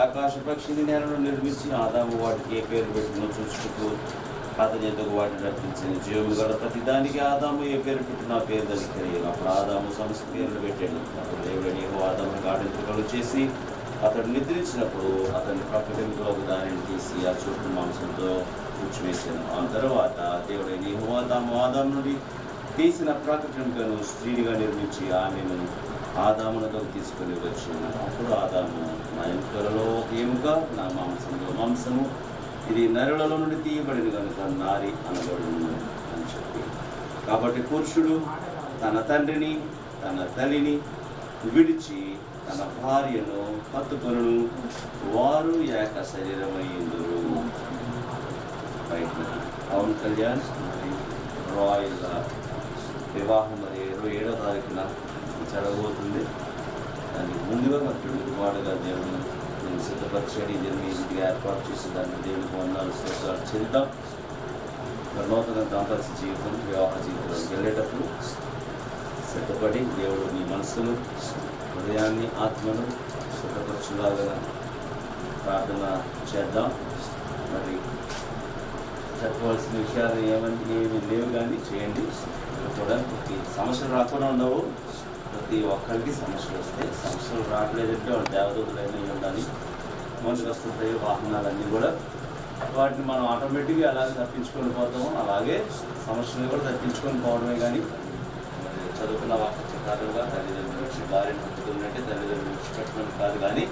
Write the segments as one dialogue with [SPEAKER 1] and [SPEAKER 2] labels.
[SPEAKER 1] ఆకాశ పక్షిని నేలను నిర్మించి ఆదాము వాటికి ఏ పేరు పెట్టినో చూసుకుంటూ అతని ఎదుగు వాటిని రప్పించిన జీవులు గల ప్రతి దానికి ఆదాము ఏ పేరు పెట్టినా పేరు దానికి తెలియదు. అప్పుడు ఆదాము సమస్త పేర్లు పెట్టాడు. అప్పుడు దేవుడు ఆదాము గాఢింపులు చేసి అతడు నిద్రించినప్పుడు అతని ప్రకటనలో దానిని తీసి ఆ చుట్టూ మాంసంతో కూర్చివేశాను. ఆ తర్వాత దేవుడు ఆదాము నుండి తీసిన ప్రకటనను స్త్రీనిగా నిర్మించి ఆమెను ఆదామునకు తీసుకొని వచ్చాను. అప్పుడు ఆదాము నా ఎముకలలో ఒక ఎముక, నా మాంసంలో మాంసము, ఇది నరులలో నుండి తీయబడిన కనుక నారి అనబడును అని చెప్పి. కాబట్టి పురుషుడు తన తండ్రిని తన తల్లిని విడిచి తన భార్యను హత్తుకొనును, వారు ఏక శరీరమైందురు. పవన్ కళ్యాణ్ రాయల్ వివాహం మరి 27వ తారీఖున జరగబోతుంది. దానికి ముందుగా మరి వాడుగా దేవుడు నేను సిద్ధపరిచాడు. ఇది ఏర్పాటు చేసి దాన్ని దేవుడికి వందనాలు స్తోత్రాలు చేద్దాం. నూతన దాంపత్య జీవితం వివాహ జీవితంలోకి వెళ్ళేటప్పుడు సిద్ధపడి దేవుడు మీ మనసును హృదయాన్ని ఆత్మను సిద్ధపరచులాగా ప్రార్థన చేద్దాం. మరి చెప్పవలసిన విషయాలు ఏమి లేవు కానీ చేయండి. కూడా ప్రతి సమస్యలు రాకుండా ఉండవు. ప్రతి ఒక్కరికి సమస్యలు వస్తాయి. సమస్యలు రావట్లేదంటే వాళ్ళు దేవదూతలైన ఉండాలి. మనుషులు వస్తుంటాయి వాహనాలన్నీ కూడా, వాటిని మనం ఆటోమేటిక్గా అలాగే తప్పించుకొని పోతాము. అలాగే సమస్యలను కూడా తప్పించుకొని పోవడమే కానీ చదువుకున్న వాక్య ప్రకారంగా తల్లిదండ్రుల నుంచి భార్యను హత్తుకున్నట్టే తల్లిదండ్రుల నుంచి పెట్టడం కాదు. కానీ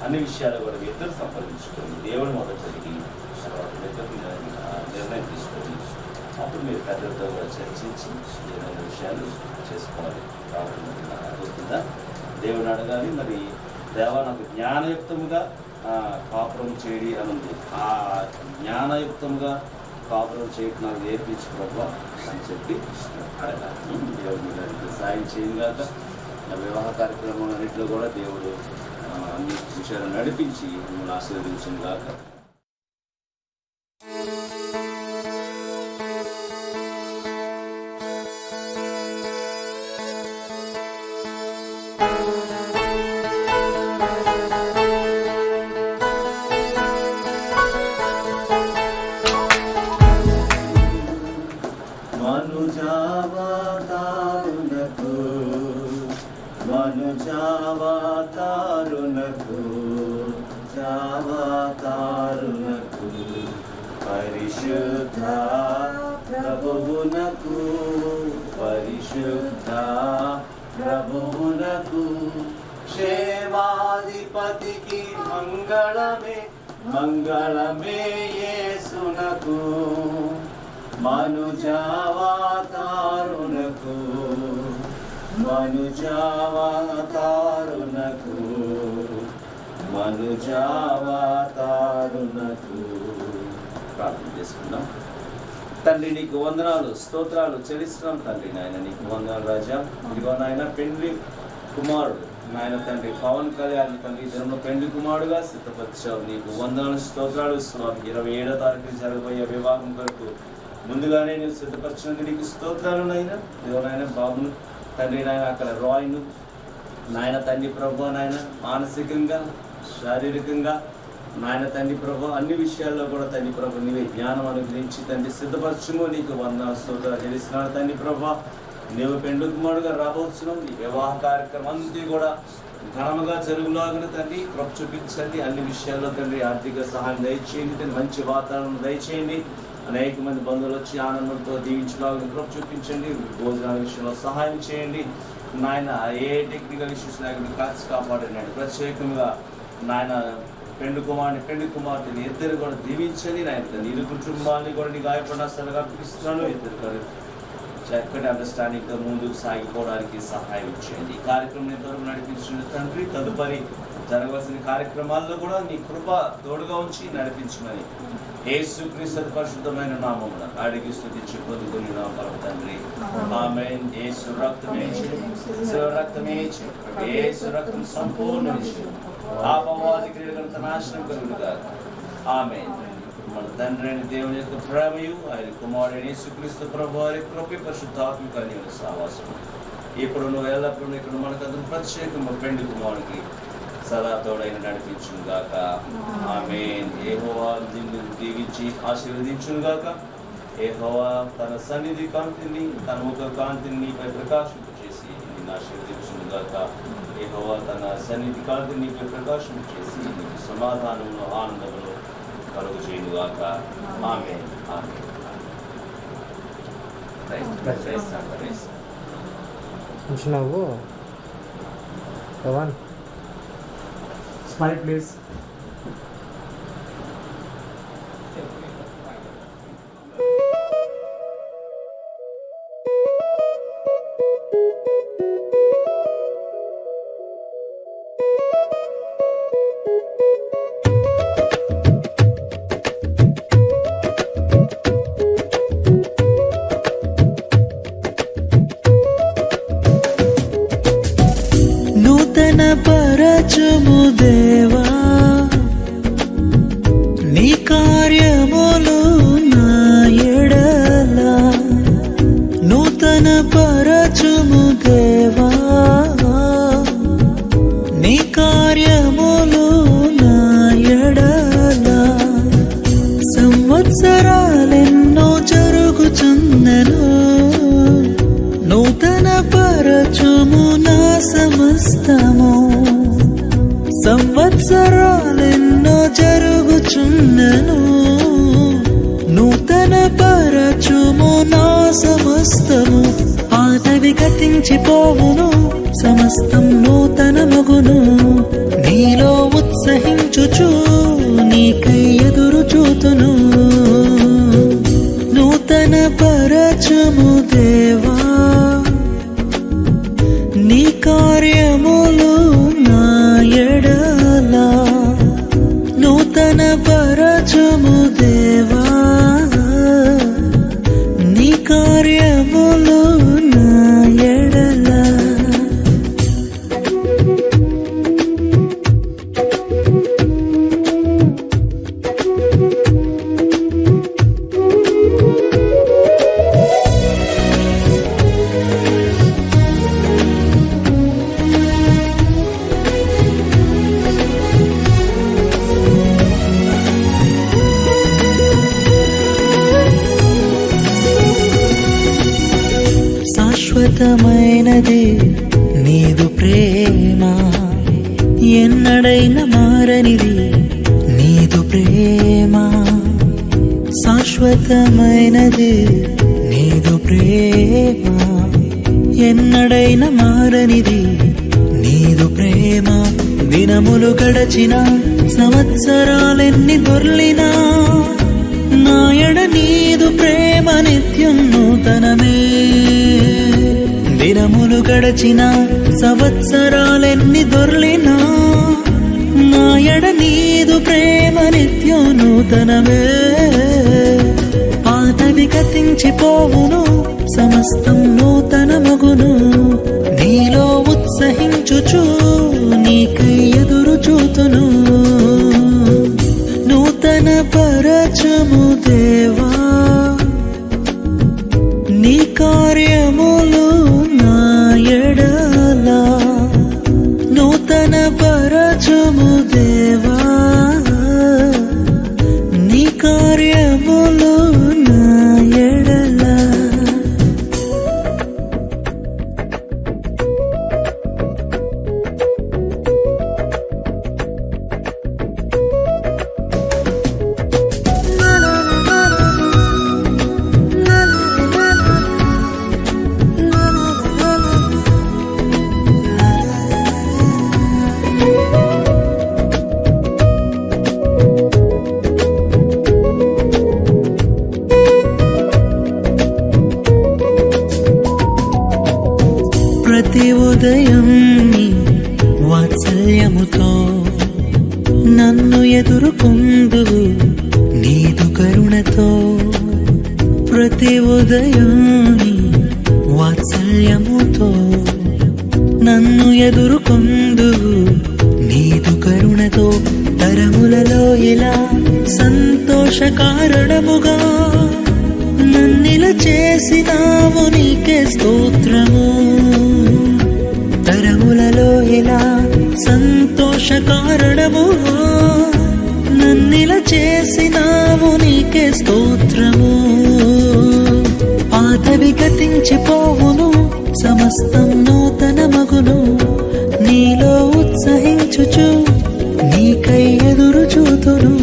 [SPEAKER 1] అన్ని విషయాలు కూడా ఇద్దరు సంపాదించుకొని దేవుడు మొదట జరిగి తర్వాత నిర్ణయం తీసుకొని అప్పుడు మీరు పెద్దలతో కూడా చర్చించి ఏదైన విషయాలు చేసుకోవాలి. కాబట్టి అవుతుందా దేవుని అడగాలి. మరి దేవా నాకు జ్ఞానయుక్తముగా కాపురం చేయడి అని ఉంది. ఆ జ్ఞానయుక్తంగా కాపురం చేయడం నాకు నేర్పించుకోవా అని చెప్పి అడగాలి. దేవుడు దానికి సాయం చేయగాక వివాహ కార్యక్రమం అన్నింటిలో కూడా దేవుడు అన్ని విషయాలు నడిపించి మిమ్మల్ని ఆశీర్వదించిన గాక. యేసునకు పరిశుద్ధ ప్రభువునకు క్షేమాధిపతికి మంగళమే మంగళమే యేసునకు మనుజావతారునకు మనుజావతారునకు మనుజావతారునకు ప్రార్థన చేసుకుందాం. తండ్రి నీకు వందనాలు స్తోత్రాలు చెల్లిస్తున్నాం తండ్రి. నాయన నీకు వందనాలు రాజా. ఇదిగో నాయన పెండ్లి కుమారుడు నాయన తండ్రి పవన్ కళ్యాణ్ తండ్రి దినంలో పెండ్లి కుమారుడుగా సిద్ధపరిచావు. నీకు వందనాలు స్తోత్రాలు ఇస్తున్నాం. 27వ తారీఖు జరగబోయే వివాహం కొరకు ముందుగానే నేను సిద్ధపరిచినందుకు నీకు స్తోత్రాలు నాయన. ఇదిగో నాయన బాబును తండ్రి నాయన అక్కడ రాయ్ను నాయన తండ్రి ప్రభు నాయన మానసికంగా శారీరకంగా నాయన తండ్రి ప్రభు అన్ని విషయాల్లో కూడా తండ్రి ప్రభు నీవే జ్ఞానం అనుగ్రహించి తండ్రి సిద్ధపరచుము. నీకు వందనాలు స్తోత్రాలు చెల్లిస్తున్నాడు తండ్రి ప్రభు. నీవు పెండ్లి కుమారుడుగా రాబోతున్నాం. ఈ వివాహ కార్యక్రమం అంతా కూడా ఘనముగా జరుగులాగిన తండ్రి కృప చూపించండి. అన్ని విషయాల్లో తండ్రి ఆర్థిక సహాయం దయచేయండి తండ్రి. మంచి వాతావరణం దయచేయండి. అనేక మంది బంధువులు వచ్చి ఆనందంతో దీవించలాగిన కృప చూపించండి. భోజనాల విషయంలో సహాయం చేయండి నాయన. ఏ టెక్నికల్ ఇష్యూస్ లేకుండా కాచి కాపాడండి. ప్రత్యేకంగా నాయన పెండ్లి కుమార్తెని ఇద్దరు కూడా దీవించండి నాయన. ఇరు కుటుంబాన్ని కూడా నీ గాయపడిన స్థలంగా అర్పిస్తున్నాను. ఇద్దరు కూడా చక్కటి అండర్స్టాండింగ్తో ముందుకు సాగిపోవడానికి సహాయం చేయండి. ఈ కార్యక్రమం ఎంతవరకు నడిపించిన తండ్రి తదుపరి జరగవలసిన కార్యక్రమాల్లో కూడా నీ కృప తోడుగా ఉంచి నడిపించమని యేసుక్రీస్తు పరిశుద్ధమైన నామమున అడిగి స్తుతించి పొందుకుని నామం తండ్రి ఆమేన్. యేసు రక్తమే యేసు రక్తం సంపూర్ణ పాపవాది క్రియలంత నాశనం కలుగునుగాక. ఆమేన్. మన తండ్రి అయిన దేవుని యొక్క ప్రేమయు ఆయన కుమారుడైన యేసుక్రీస్తు ప్రభువు వారి కృప పరిశుద్ధాత్మిక సహవాసం ఇప్పుడు నువ్వు ఎల్లప్పుడూ ఇక్కడ మనకందరూ ప్రత్యేకంగా పెండ్లి కుమారుడికి సదా తోడైన నడిపించును గాక. ఆమేన్. యెహోవా నిన్ను దీవించి ఆశీర్వదించును గాక. యెహోవా తన సన్నిధి కాంతిని తన ముఖ కాంతిని నీపై ప్రకాశింపచేసి నిన్ను ఆశీర్వదించును గాక. యెహోవా తన సన్నిధి కాంతిని నీపై ప్రకాశింపచేసి నీకు సమాధానమును ఆనందమును కలుగు చేయను గాక. ఆమేన్. ఆమేన్.
[SPEAKER 2] ఉంటున్నావు పవన్.
[SPEAKER 3] Smile please.
[SPEAKER 4] నూతన పరచుము దేవా నీ కార్యములు నా ఎడల. నూతన పరచుము దేవా నీ కార్యములు నా ఎడల. సంవత్సరాలెన్నో జరుగుచున్నను నూతన పరచుము నా సమస్తము. సంవత్సరాలెన్నో జరుగుచున్నను నూతన పరచుము నా సమస్తము. పాతవి గతించిపోవును సమస్తం నూతనమగును. నీలో ఉత్సహించుచు నీకై ఎదురు చూతును. నూతన పరచుము దేవా నీ కార్యములు నా ఎడల. నూతన పరచుము దేవా నీ కార్యములు నా ఎడల. శాశ్వతమైనది నీదు ప్రేమ, ఎన్నడైనా మారనిది నీదు ప్రేమ. శాశ్వతమైనది నీదు ప్రేమ ఎన్నడైనా మారనిది నీదు ప్రేమ. దినములు గడచిన సంవత్సరాలెన్ని దొర్లినా నాయడ నీదు ప్రేమ నిత్యం నూతనమే. దినములు గడచిన సంవత్సరాలెన్ని దొర్లినా నాయడ నీదు ప్రేమ నిత్యం నూతనమే. పాతవి గతించిపోవును సమస్తం నూతనమగును. నీలో ఉత్సహించుచు నీకై ఎదురు చూతును. నూతన పరచము దేవా నీ కార్యములు నా ఎడల. నూతన పరచము దేవా నీ కార్యములు నా ఎడల. ప్రతి ఉదయం నీ వాత్సల్యముతో నన్ను ఎదుర్కొందువు నీదు కరుణతో. ప్రతి ఉదయం నీ వాత్సల్యముతో నన్ను ఎదుర్కొందువు నీదు కరుణతో. తరములలో ఇలా సంతోష కారణముగా నన్నిల చేసినావు నీకే స్తోత్రము. తరములలో ఇలా సంతోష కారణముగా నన్నిల చేసినావు నీకే స్తోత్రము. పాతవి గతించిపోవును సమస్తం నూతనమగును. నీలో ఉత్సహించుచు నీకై ఎదురు చూతును.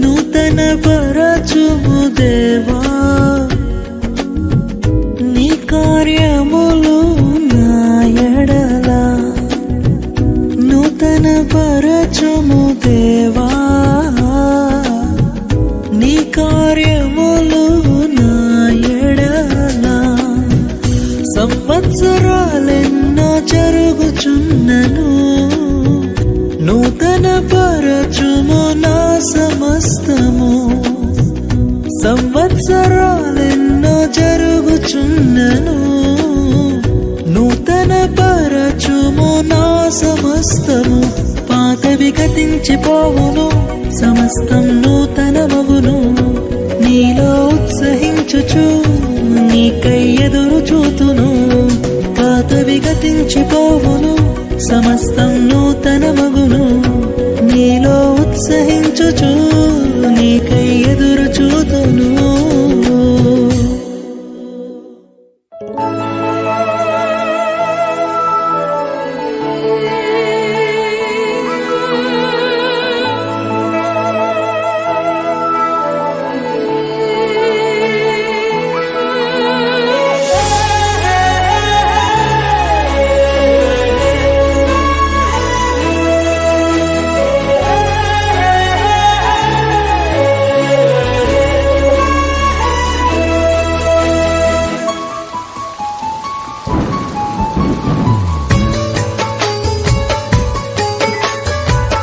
[SPEAKER 4] నూతన పరచుము దేవా నీ కార్యములు నా ఎడల. నూతన పరచుము దేవా నీ కార్యములు నా ఎడల. సంవత్సరాలెన్నో జరుగుచున్నను నూతన పరచుము నా సమస్తము. సంవత్సరాలెన్నో జరుగుచున్నను నూతన పరచుము నా సమస్తము. పాతవి గతించిపోవును సమస్తం నూతనమగును. నీలో ఉత్సహించుచు నీకై ఎదురు చూతును. పాతవి గతించిపోవును సమస్తం నూతనమగును. నీలో ఉత్సహించుచు నీకై ఎదురు చూతును.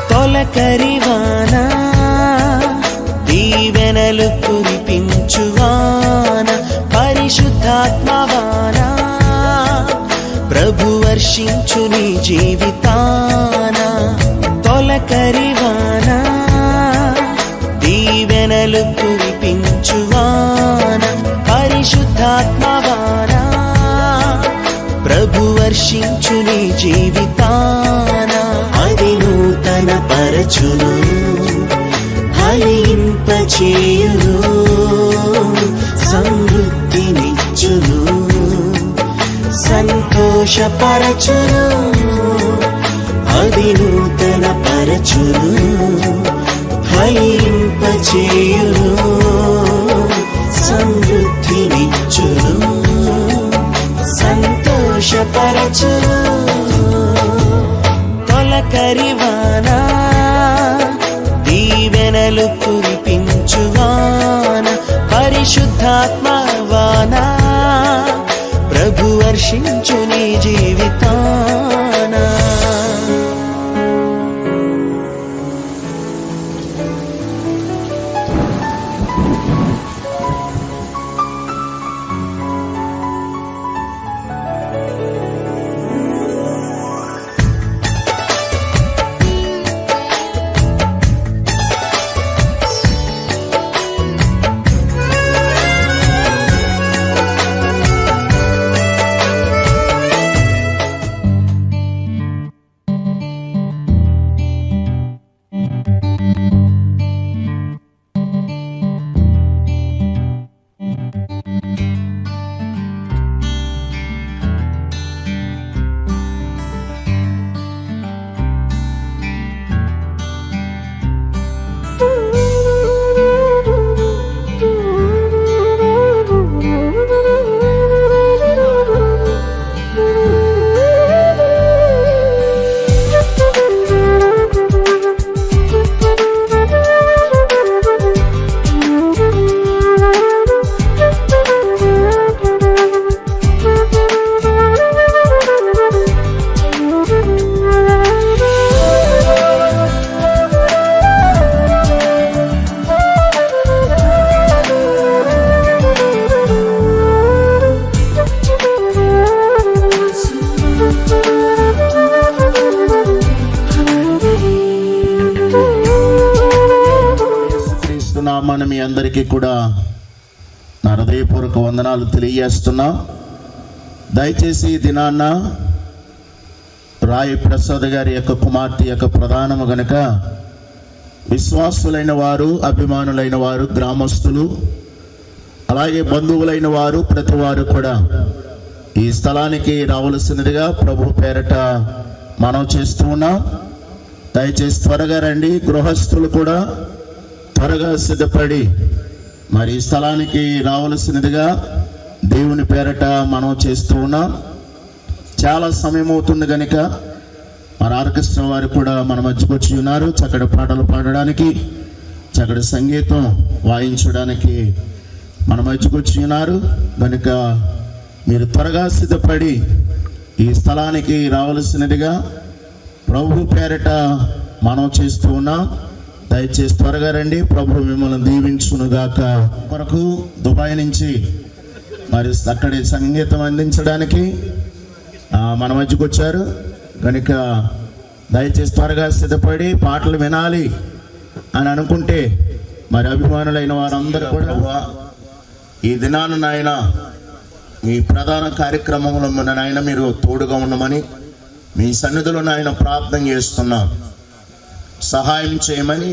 [SPEAKER 4] తొలకరివాన దీవెనలు కురిపించువాన పరిశుద్ధాత్మవాన ప్రభు వర్షించు నీ జీవితాన. తొలకరివాన దీవెనలు కురిపించువాన పరిశుద్ధాత్మవాన ప్రభు వర్షించు నీ జీవితాన. అది నూతన పరచును ఫలింపచేయును సమృద్ధినిచ్చును సంతోషపరచును. అది నూతన పరచును ఫలింపచేయును సమృద్ధి పరిశుద్ధాత్మ వాన ప్రభు వర్షించు నీ జీవితాన.
[SPEAKER 5] నామాన మీ అందరికీ కూడా నా హృదయపూర్వక వందనాలు తెలియజేస్తున్నా. దయచేసి ఈ దినాన్న రాయి ప్రసాద్ గారి యొక్క కుమార్తె యొక్క ప్రధానము గనుక విశ్వాసులైన వారు, అభిమానులైన వారు, గ్రామస్తులు, అలాగే బంధువులైన వారు, ప్రతి వారు కూడా ఈ స్థలానికి రావలసినదిగా ప్రభు పేరట మనం చేస్తూ ఉన్నాం. దయచేసి త్వరగా రండి. గృహస్థులు కూడా త్వరగా సిద్ధపడి మరి ఈ స్థలానికి రావలసినదిగా దేవుని పేరట మనం చేస్తూ ఉన్నాం. చాలా సమయం అవుతుంది కనుక మన ఆర్కెస్ట్రా వారు కూడా మన మధ్యకు వచ్చి ఉన్నారు. చక్కటి పాటలు పాడడానికి, చక్కటి సంగీతం వాయించడానికి మన మధ్యకు వచ్చి ఉన్నారు కనుక మీరు త్వరగా సిద్ధపడి ఈ స్థలానికి రావలసినదిగా ప్రభు పేరట మనం చేస్తూ ఉన్నాం. దయచేసి త్వరగా రండి. ప్రభు మిమ్మల్ని దీవించునుగాక. కొరకు దుబాయ్ నుంచి మరి అక్కడి సంగీతం అందించడానికి మన మధ్యకు వచ్చారు కనుక దయచేసి త్వరగా సిద్ధపడి పాటలు వినాలి అని అనుకుంటే మరి అభిమానులైన వారందరూ కూడా ఈ దినాన నాయన మీ ప్రధాన కార్యక్రమంలో నాయన మీరు తోడుగా ఉండమని మీ సన్నిధిలో నాయన ప్రార్థన చేస్తున్నాం. సహాయం చేయమని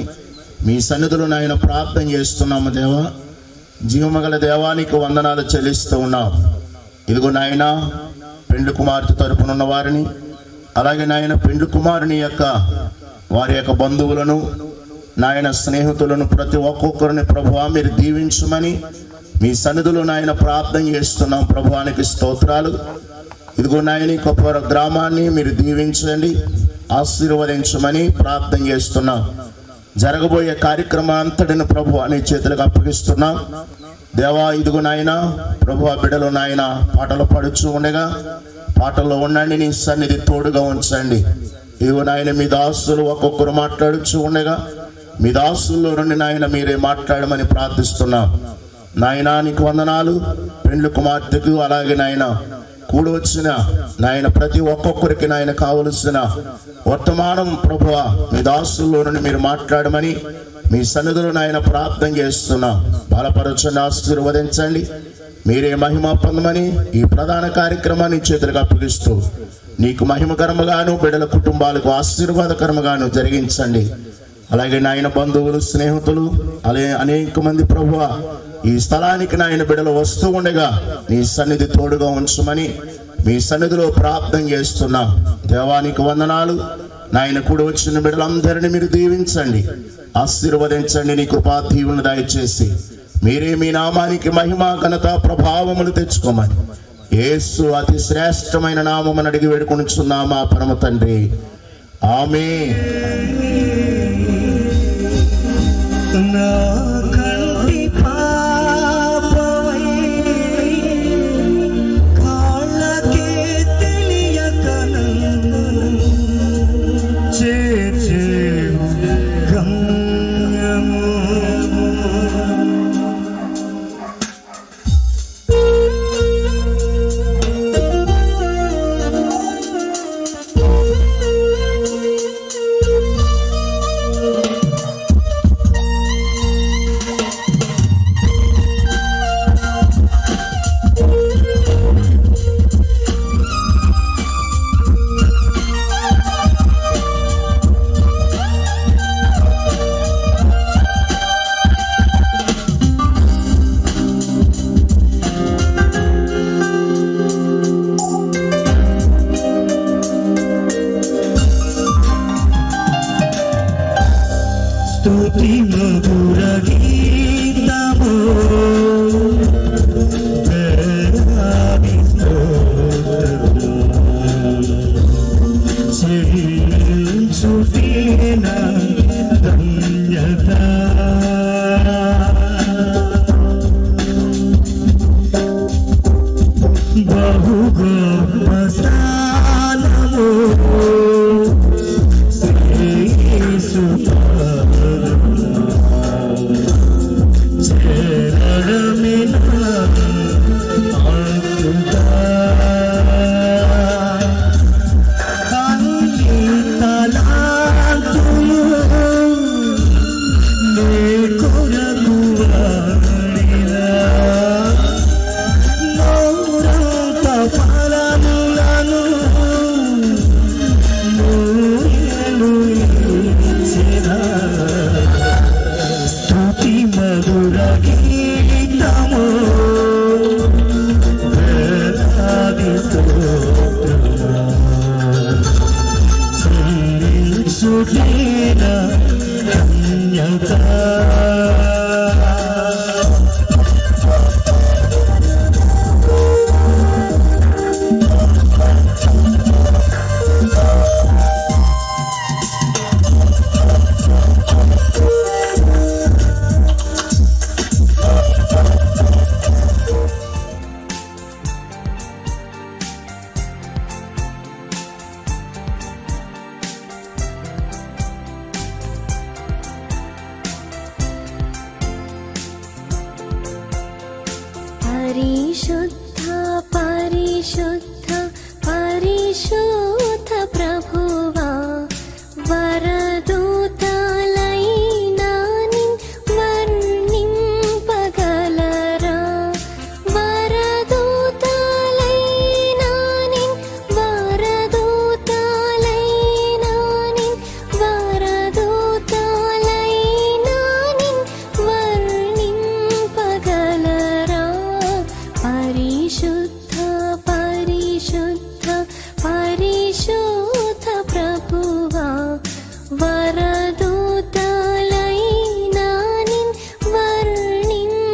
[SPEAKER 5] మీ సన్నిధిలో నాయన ప్రార్థన చేస్తున్నాము. దేవా, జీవమగల దేవానికి వందనాలు చెల్లిస్తూ ఉన్నాం. ఇదిగో నాయన పెండ్లి కుమార్తె తరపున ఉన్న వారిని, అలాగే నాయన పెండ్లి కుమారుని యొక్క వారి యొక్క బంధువులను, నాయన స్నేహితులను, ప్రతి ఒక్కొక్కరిని ప్రభువా మీరు దీవించమని మీ సన్నిధిలో నాయన ప్రార్థన చేస్తున్నాం. ప్రభువానికి స్తోత్రాలు. ఇదిగో నాయన కొప్పర గ్రామాన్ని మీరు దీవించండి, ఆశీర్వదించమని ప్రార్థన చేస్తున్నాం. జరగబోయే కార్యక్రమం అంతటిని ప్రభు అనే చేతులకు అప్పగిస్తున్నాం. దేవా, ఇదిగో నాయన ప్రభు బిడ్డలు నాయన పాటలు పాడుచూ ఉండగా పాటల్లో ఉండండి, నీ సన్నిధి తోడుగా ఉంచండి. ఇదిగో నాయన మీ దాసులు ఒక్కొక్కరు మాట్లాడుచూ ఉండగా మీ దాసుల్లో నుండి నాయన మీరే మాట్లాడమని ప్రార్థిస్తున్నాం. నాయనా నీకు వందనాలు. పెండ్లి కుమార్తెకు అలాగే నాయన కూడి వచ్చిన నాయన ప్రతి ఒక్కొక్కరికి నాయన కావలసిన వర్తమానం ప్రభువ మీ దాసుల్లో నుండి మీరు మాట్లాడమని మీ సన్నిధిలో నాయన ప్రార్థన చేస్తున్నా. బలపరచండి, ఆశీర్వదించండి, మీరే మహిమ పొందమని ఈ ప్రధాన కార్యక్రమాన్ని చేతులకు అప్పగిస్తూ నీకు మహిమకరముగాను బిడ్డల కుటుంబాలకు ఆశీర్వాదకరముగాను జరిగించండి. అలాగే నాయన బంధువులు, స్నేహితులు, అలాగే అనేక మంది ప్రభువ ఈ స్థలానికి నాయన బిడ్డలు వస్తూ ఉండగా నీ సన్నిధి తోడుగా ఉంచమని మీ సన్నిధిలో ప్రార్థన చేస్తున్నాం. దేవానికి వందనాలు. నాయన కూడి వచ్చిన బిడ్డలందరినీ మీరు దీవించండి, ఆశీర్వదించండి. నీ కృపా దీవులను దయచేసి మీరే మీ నామానికి మహిమ, ఘనత, ప్రభావములు తెచ్చుకోమని యేసు అతి శ్రేష్టమైన నామమును అడిగి వేడుకొనుచున్నామా పరమ తండ్రి, ఆమేన్.
[SPEAKER 4] నా కంటి పాప
[SPEAKER 6] పరిశుద్ధ పరిశుద్ధ పరిశుద్ధ ప్రభువా వరదూతలైనా నిన్ వర్ణింపగలరా వరదూతలైనా నిన్ వరదూతలైనా నిన్ వరదూతలైనా నిన్ వర్ణింపగలరా పరిశుద్ధ పరిశుద్ధ పరిశుద్ధ ప్రభువా వరదూతలైనా నిన్ వర్ణింపగలరా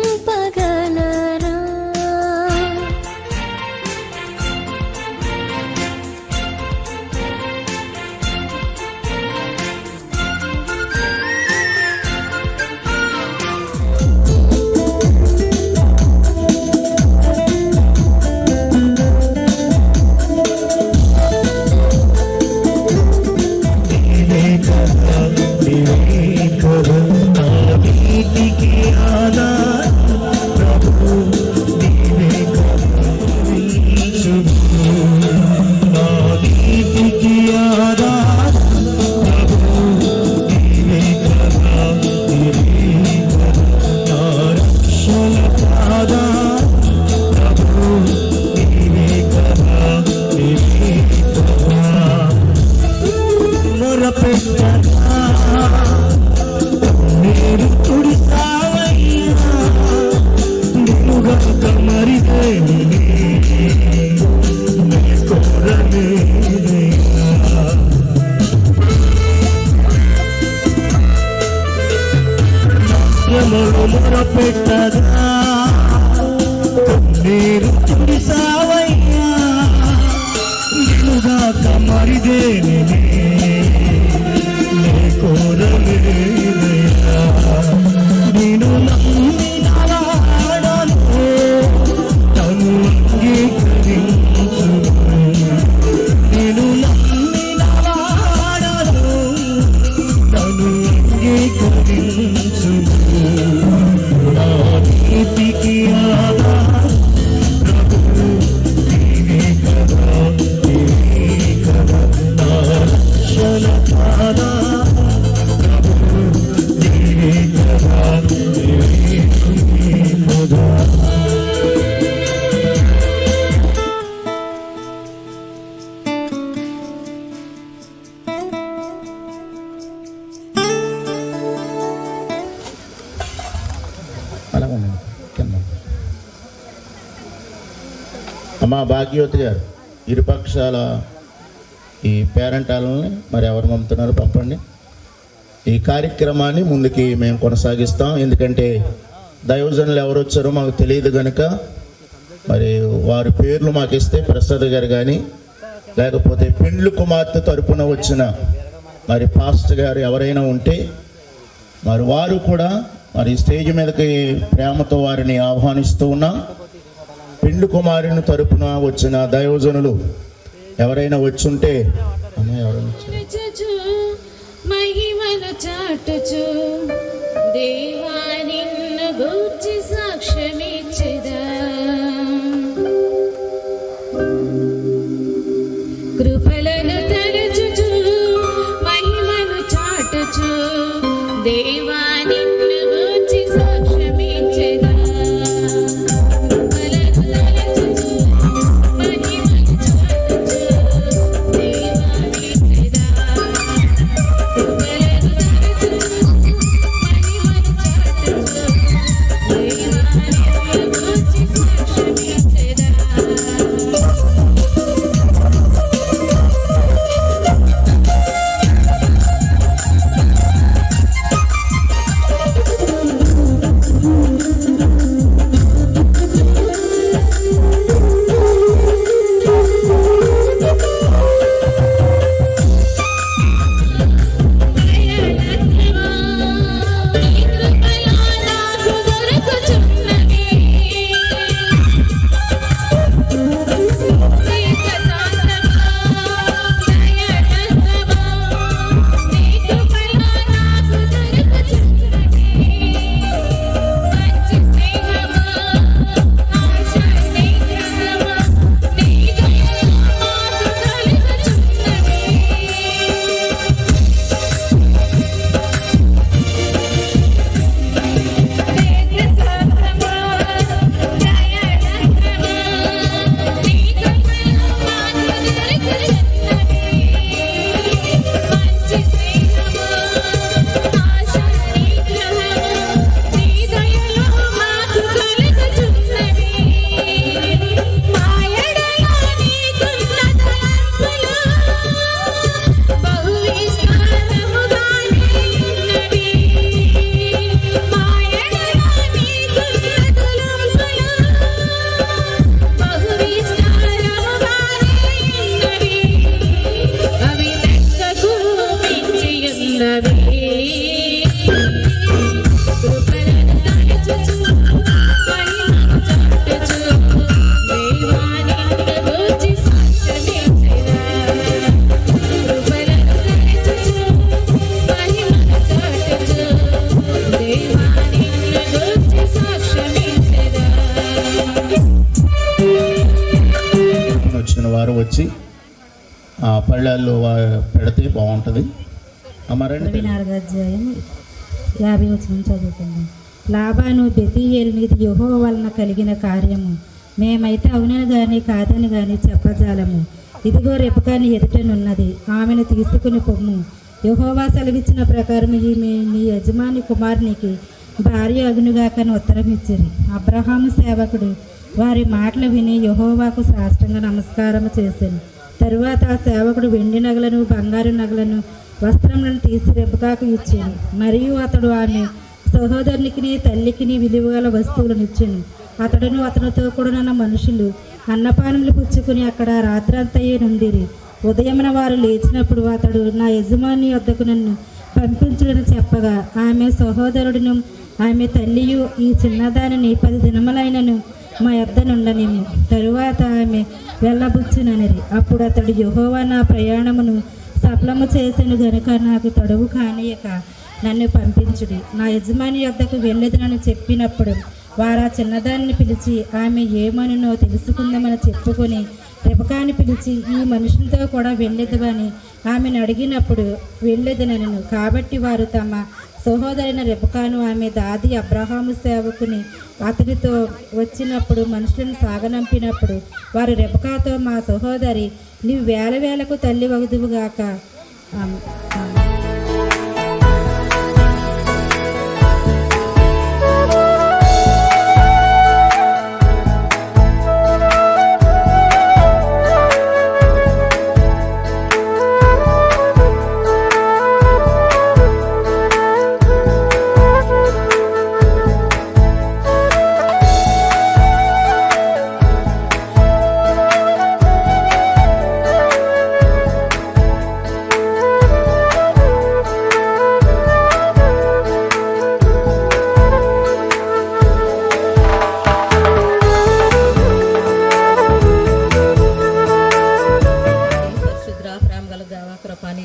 [SPEAKER 7] పెట్టగా మీరు తుడిసావయ్యా నిలుగా కమరిదేనే నే కోరలేదయ్యా నేను నమ్మిన వాడను తను అంగీకరించు నేను నమ్మిన వాడను తను అంగీకరించు నా నీతికి ఆధారం ప్రభు నీవే కదా నా రక్షణ ఆధారం ప్రభు నీవే కదా
[SPEAKER 5] అమ్మా భాగ్యవతి గారు ఇరుపక్షాల ఈ పేరెంటాలని మరి ఎవరు పంపుతున్నారు పంపండి. ఈ కార్యక్రమాన్ని ముందుకి మేము కొనసాగిస్తాం. ఎందుకంటే దైవజనులు ఎవరు వచ్చారో మాకు తెలియదు కనుక మరి వారి పేర్లు మాకు ఇస్తే ప్రసాద్ గారు కానీ లేకపోతే పెండ్లు కుమార్తె తరపున వచ్చిన మరి పాస్టర్ గారు ఎవరైనా ఉంటే మరి వారు కూడా మరి స్టేజ్ మీదకి ప్రేమతో వారిని ఆహ్వానిస్తూ ఉన్నాం. పెండ్లి కుమారుని తరపున వచ్చిన దైవజనులు ఎవరైనా వచ్చుంటే
[SPEAKER 6] మహిమను చాటుచు దేవా నిన్ను గూర్చి సాక్ష్యమిచ్చెదా కృపలను తలచుచు మహిమను చాటుచు దేవా నిన్ను గూర్చి సాక్ష్యమిచ్చెదా Thank you.
[SPEAKER 5] వారు వచ్చి ఆ పళ్ళాల్లో పెడితే బాగుంటుంది. అమ్మారండి
[SPEAKER 8] 24వ అధ్యాయం 50 వచనం చదువుకుందాం. లాబాను బెతీయేలుని ఇది యెహోవా వలన కలిగిన కార్యము, మేమైతే అవునని గాని కాదని గాని చెప్పజాలము. ఇదిగో రెబెకాని ఎదుటనున్నది, ఆమెను తీసుకుని పొమ్ము. యెహోవా సెలవిచ్చిన ప్రకారం ఈమె నీ యజమాని కుమారునికి భార్య అగునుగాకని ఉత్తరం ఇచ్చిరి. అబ్రహాము సేవకుడు వారి మాటలు విని యెహోవాకు సాష్టాంగ నమస్కారం చేశాను. తరువాత ఆ సేవకుడు వెండి నగలను బంగారు నగలను వస్త్రములను తీసి రెబెకాకు ఇచ్చాను. మరియు అతడు ఆమె సహోదరునికి తల్లికిని విలువగల వస్తువులను ఇచ్చాను. అతడును అతనితో కూడిన మనుషులు అన్నపానములు పుచ్చుకుని అక్కడ రాత్రంతయే నుండిరి. ఉదయమున వారు లేచినప్పుడు అతడు నా యజమాని వద్దకు నన్ను పంపించుడని చెప్పగా ఆమె సహోదరుడును ఆమె తల్లియు ఈ చిన్నదానిని 10 దినములైనను మా యొద్ద నుండనిమ్ము, తరువాత ఆమె వెళ్ళబుచ్చుననిరి. అప్పుడు అతడు యెహోవా నా ప్రయాణమును సఫలము చేసెను గనుక నాకు తడువు కానియక నన్ను పంపించుడి. నా యజమాని యొద్దకు వెళ్ళేదనని చెప్పినప్పుడు వారు ఆ చిన్నదానిని పిలిచి ఆమె ఏమనునో తెలుసుకుందామని చెప్పుకొని రెబెకాను పిలిచి ఈ మనుషులతో కూడా వెళ్ళేదవని ఆమెను అడిగినప్పుడు వెళ్ళేదనను. కాబట్టి వారు తమ సహోదరైన రెబెకాను ఆమె దాది అబ్రహాము సేవకుని అతనితో వచ్చినప్పుడు మనుషులను సాగనంపినప్పుడు వారు రెబెకాతో మా సహోదరి నీవు వేల వేలకు తల్లి వగుదువుగాక.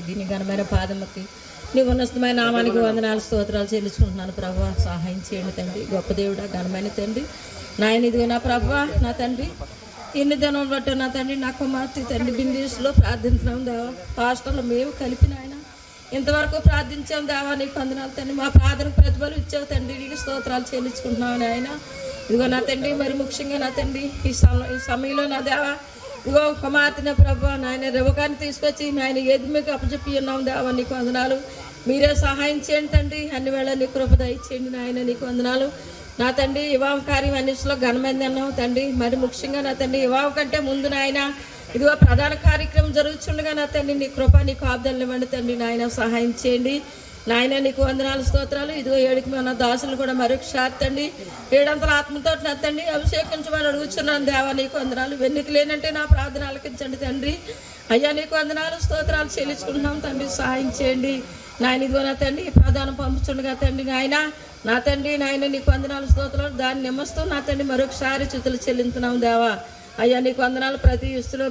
[SPEAKER 9] దీని ఘనమైన పాదముకి నీ ఉన్నతమైన నామానికి వందనాలు స్తోత్రాలు చెల్లించుకుంటున్నాను. ప్రభువా సహాయం చేయండి తండ్రి. గొప్ప దేవుడా, ఘనమైన తండ్రి నాయన, ఇదిగో నా ప్రభువా నా తండ్రి ఎన్ని దినం బట్టి నా తండ్రి నా కుమార్తె తండ్రి బిందేశ్లో ప్రార్థించినాం దేవా. హాస్టల్లో మేము కలిపి నాయన ఇంతవరకు ప్రార్థించాం దేవా. నీకు వందనాలు తండ్రి. మా ప్రార్థనకు ప్రతిఫలం ఇచ్చావు తండ్రి. నీకు స్తోత్రాలు చెల్లించుకుంటున్నావు నాయన. ఇదిగో నా తండ్రి మరి ముఖ్యంగా నా తండ్రి ఈ సమయంలో నా దేవా ఇగో కుమార్తెన ప్రభు నాయన రెబెకాని తీసుకొచ్చి నాయన ఏది మీకు అప్పచెప్పి ఉన్నాం దేవా. నీకు వందనాలు. మీరే సహాయం చేయండి తండ్రి. అన్ని వేళ నీ కృప దయచేయండి నాయన. నీకు వందనాలు నా తండ్రి. వివాహ కార్యం అన్నింటిలో ఘనమైంది అన్నావు తండ్రి. మరి ముఖ్యంగా నా తండ్రి వివాహం కంటే ముందు నాయన ఇదిగో ప్రధాన కార్యక్రమం జరుగుతుండగా నా తండ్రి నీ కృప నీ కాపుదలను ఇవ్వండి తండ్రి. నాయన సహాయం చేయండి నాయన. నీకు వందనాలు స్తోత్రాలు. ఇదిగో ఏడుకి మన దాసులు కూడా మరొకసారి తండ్రి 700 ఆత్మతో నా తండ్రి అభిషేకించమని అడుగుతున్నాను దేవా. నీకు వందనాలు. వెన్నిక లేనంటే నా ప్రార్థన ఆలకించండి తండ్రి. అయ్యా నీకు వందనాలు స్తోత్రాలు చెల్లించుకుంటున్నాం తండ్రి. సహాయం చేయండి నాయన. ఇదిగో నా తండ్రి ప్రధానం పంపుతుండగా తండ్రి నాయన నా తండ్రి నాయన నీకు వందనాలు స్తోత్రాలు. దాన్ని నిమ్మస్తూ నా తండ్రి మరొకసారి చుతులు చెల్లించున్నాం దేవా. అయ్యా నీకు వందనాలు.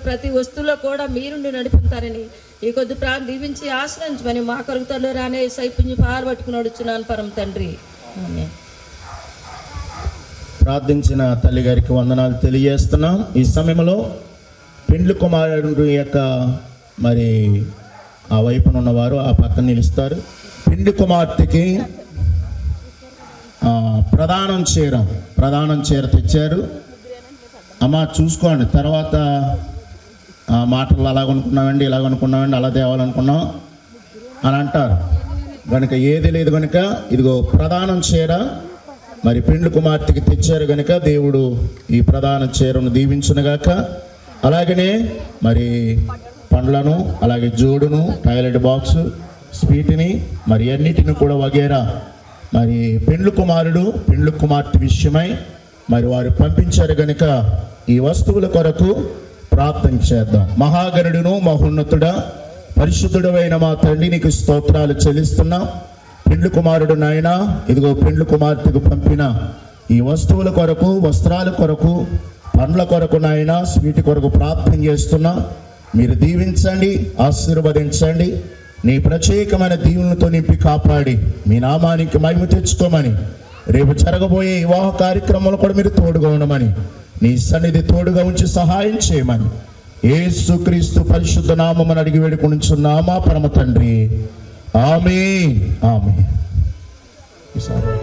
[SPEAKER 9] ప్రతి వస్తువులో కూడా మీరుండి నడిపిస్తారని ఈ కొద్ది ప్రాణం దీవించి ఆశ్రయించమని మా కొరకు తండ్రి రానే సైపుంజి పాలు పట్టుకుని నడుచున్నాను పరమ తండ్రి.
[SPEAKER 5] ప్రార్థించిన తల్లి గారికి వందనాలు తెలియజేస్తున్నాం. ఈ సమయంలో పెండ్లి కుమారుడు యొక్క మరి ఆ వైపున ఉన్నవారు ఆ పక్కన నిలుస్తారు. పెండ్లి కుమార్తెకి ప్రధానం చీర తెచ్చారు. అమ్మ చూసుకోండి. తర్వాత మాటలు అలాగనుకున్నామండి ఇలాగనుకున్నామండి అలా తేవాలనుకున్నాం అని అంటారు కనుక ఏది లేదు కనుక ఇదిగో ప్రధానం చీర మరి పెండ్లి కుమార్తెకి తెచ్చారు కనుక దేవుడు ఈ ప్రధాన చీరను దీవించునుగాక. అలాగనే మరి పండ్లను అలాగే జోడును టాయిలెట్ బాక్స్ స్వీట్ని మరి అన్నిటిని కూడా వగేరా మరి పెండ్లి కుమార్తె విషయమై మరి వారు పంపించారు కనుక ఈ వస్తువుల కొరకు ప్రార్థన చేద్దాం. మహాగణుడును మహోన్నతుడా పరిశుద్ధుడైన మా తండ్రి నీకు స్తోత్రాలు చెల్లిస్తున్నాం. పెండ్లి కుమారుడు నాయన ఇదిగో పెండ్లి కుమార్తెకు పంపిన ఈ వస్తువుల కొరకు వస్త్రాల కొరకు పండ్ల కొరకు నాయన స్వీటి కొరకు ప్రార్థన చేస్తున్నాం. మీరు దీవించండి, ఆశీర్వదించండి. నీ ప్రత్యేకమైన దీవులతో నింపి కాపాడి మీ నామానికి మహిమ తెచ్చుకోమని రేపు జరగబోయే వివాహ కార్యక్రమంలో కూడా మీరు తోడుగా ఉండమని నీ సన్నిధి తోడుగా ఉంచి సహాయం చేయమని యేసుక్రీస్తు పరిశుద్ధ నామమున అడిగి వేడుకొనుచున్నామా పరమ తండ్రి. ఆమేన్. ఆమేన్. ఈసారి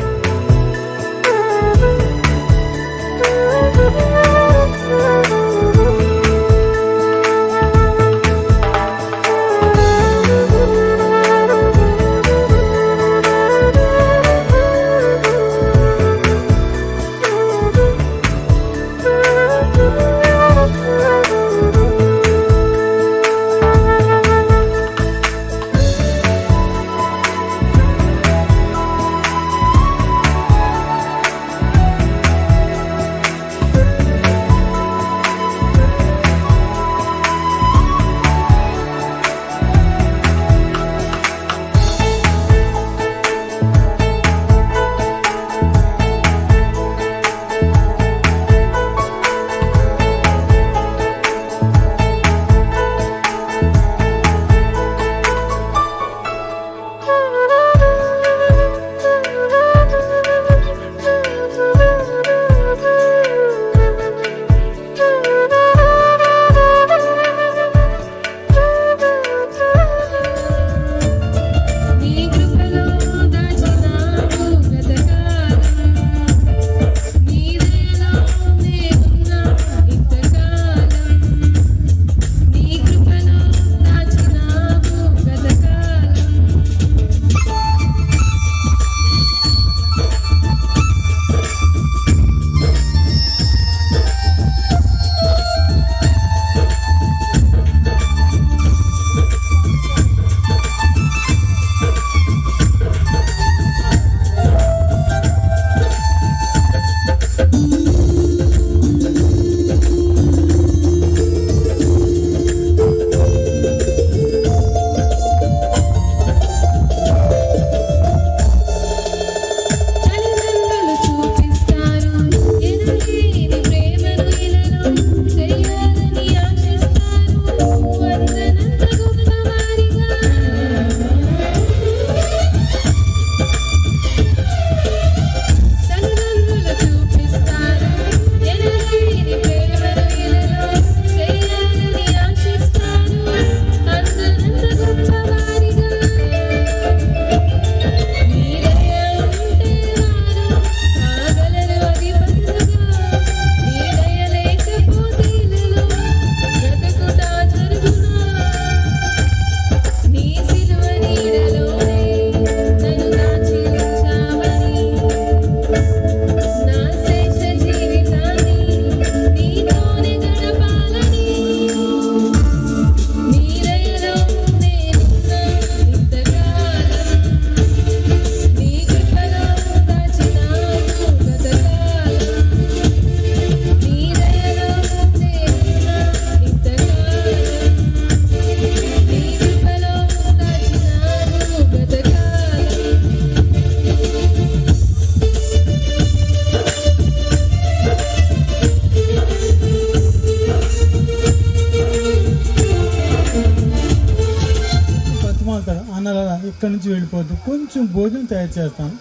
[SPEAKER 3] ఇక్కడి నుంచి వెళ్ళిపోద్దు, కొంచెం భోజనం తయారు చేస్తాను,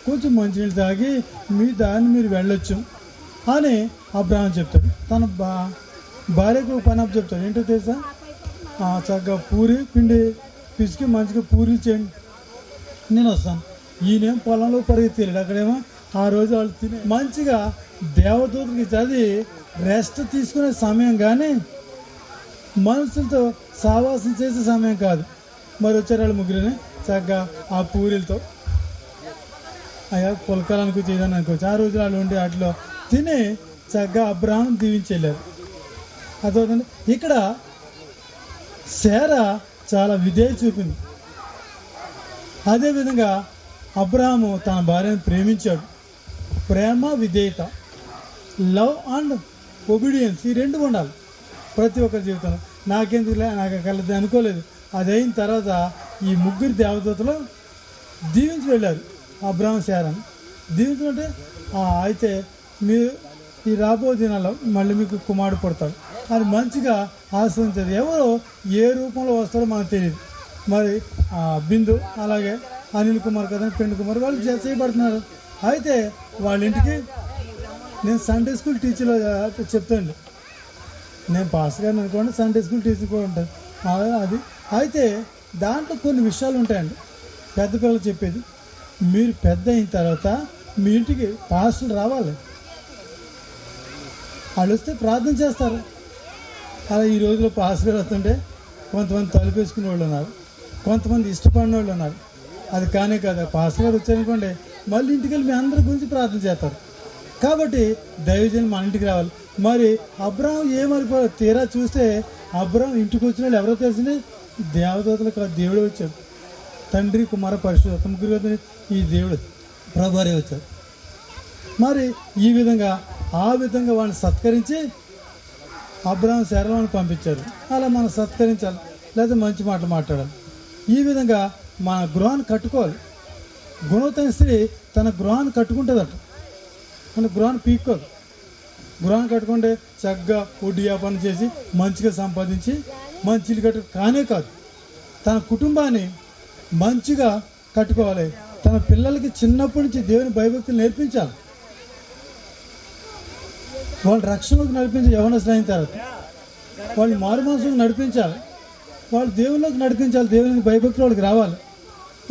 [SPEAKER 3] కొంచెం మంచినీళ్ళు తాగి మీ దాన్ని మీరు వెళ్ళొచ్చు అని అబ్రాహం చెప్తాడు. తన భార్యకు పని అప్పు చెప్తాడు. ఏంటో తెలుసా? చక్కగా పూరి పిండి పిసికి మంచిగా పూరీలు చేయండి, నేను వస్తాను. ఈయనేం పొలంలో పరిగెత్తాడు, అక్కడేమో ఆ రోజు వాళ్ళు తినే మంచిగా దేవదూతకి చదివి రెస్ట్ తీసుకునే సమయం, కానీ మనుషులతో సావాసం చేసే సమయం కాదు. మరి వచ్చారు వాళ్ళు ముగ్గురిని చక్కగా ఆ పూరీలతో అయ్యా పులకాలనుకో చేయదని అనుకోవచ్చు. ఆ రోజు వాళ్ళు ఉండి వాటిలో తిని చక్కగా అబ్రాహం దీవించి వెళ్ళారు. అదవుతుంది. ఇక్కడ శారా చాలా విధేయత చూపింది. అదేవిధంగా అబ్రాహాము తన భార్యను ప్రేమించాడు. ప్రేమ విధేయత, లవ్ అండ్ ఒబీడియన్స్, ఈ రెండు ఉండాలి ప్రతి ఒక్కరి జీవితంలో. నాకెందుకులే, నాకు కలదు అనుకోలేదు. అది అయిన తర్వాత ఈ ముగ్గురు దేవదూతలు దీవించి వెళ్ళారు అబ్రాహం శారాను. దీవించుకుంటే అయితే మీరు ఈ రాబో దినాల్లో మళ్ళీ మీకు కుమారుడు పుడతాడు అని మంచిగా ఆశీర్వదించారు. ఎవరో ఏ రూపంలో వస్తారో మనకు తెలియదు. మరి బిందు అలాగే అనిల్ కుమార్ కదా, పెండు కుమార్ వాళ్ళు చేయబడుతున్నారు. అయితే వాళ్ళ ఇంటికి నేను సండే స్కూల్ టీచర్లో చెప్తాను. నేను పాస్టర్ గారిని అనుకోండి, సండే స్కూల్ టీచర్ కూడా ఉంటాను. అది అయితే దాంట్లో కొన్ని విషయాలు ఉంటాయండి పెద్ద పిల్లలు చెప్పేది. మీరు పెద్ద అయిన తర్వాత మీ ఇంటికి పాస్టర్లు రావాలి, వాళ్ళు వస్తే ప్రార్థన చేస్తారు. అలా ఈ రోజులో పాస్టర్ వస్తుంటే కొంతమంది తలుపేసుకునే వాళ్ళు ఉన్నారు, కొంతమంది ఇష్టపడిన వాళ్ళు ఉన్నారు. అది కానే కాదు. పాస్టర్ గారు వచ్చారనుకోండి మళ్ళీ ఇంటికి వెళ్ళి మీ అందరి గురించి ప్రార్థన చేస్తారు. కాబట్టి దైవజనులు మన ఇంటికి రావాలి. మరి అబ్రాహం ఏమనుకో తీరా చూస్తే అబ్రాహం ఇంటికి వచ్చిన వాళ్ళు ఎవరో తెలిసింది దేవదూతలు కాదు, దేవుడే వచ్చాడు. తండ్రి కుమార పరిశుద్ధ ముగ్గురు కదా ఈ దేవుడు ప్రభువారే వచ్చారు. మరి ఈ విధంగా ఆ విధంగా వాళ్ళని సత్కరించి అబ్రాహం శరణాలను పంపించారు. అలా మనం సత్కరించాలి, లేదా మంచి మాటలు మాట్లాడాలి. ఈ విధంగా మన గృహాన్ని కట్టుకోవాలి. గుణవతైన స్త్రీ తన గృహాన్ని కట్టుకుంటుందట, మన గృహాన్ని పీక్కోదు. గృహాన్ని కట్టుకుంటే చక్కగా వడ్డీ వ్యాపారం చేసి మంచిగా సంపాదించి మంచి ఇల్లు కట్టు కానే కాదు, తన కుటుంబాన్ని మంచిగా కట్టుకోవాలి. తన పిల్లలకి చిన్నప్పటి నుంచి దేవుని భయభక్తులు నేర్పించాలి. వాళ్ళు రక్షణలోకి నడిపించి యవ్వనస్తులు అయిన తర్వాత వాళ్ళు మారు మనసుకు నడిపించాలి, వాళ్ళు దేవుళ్ళకి నడిపించాలి. దేవునికి భయభక్తులు వాళ్ళకి రావాలి.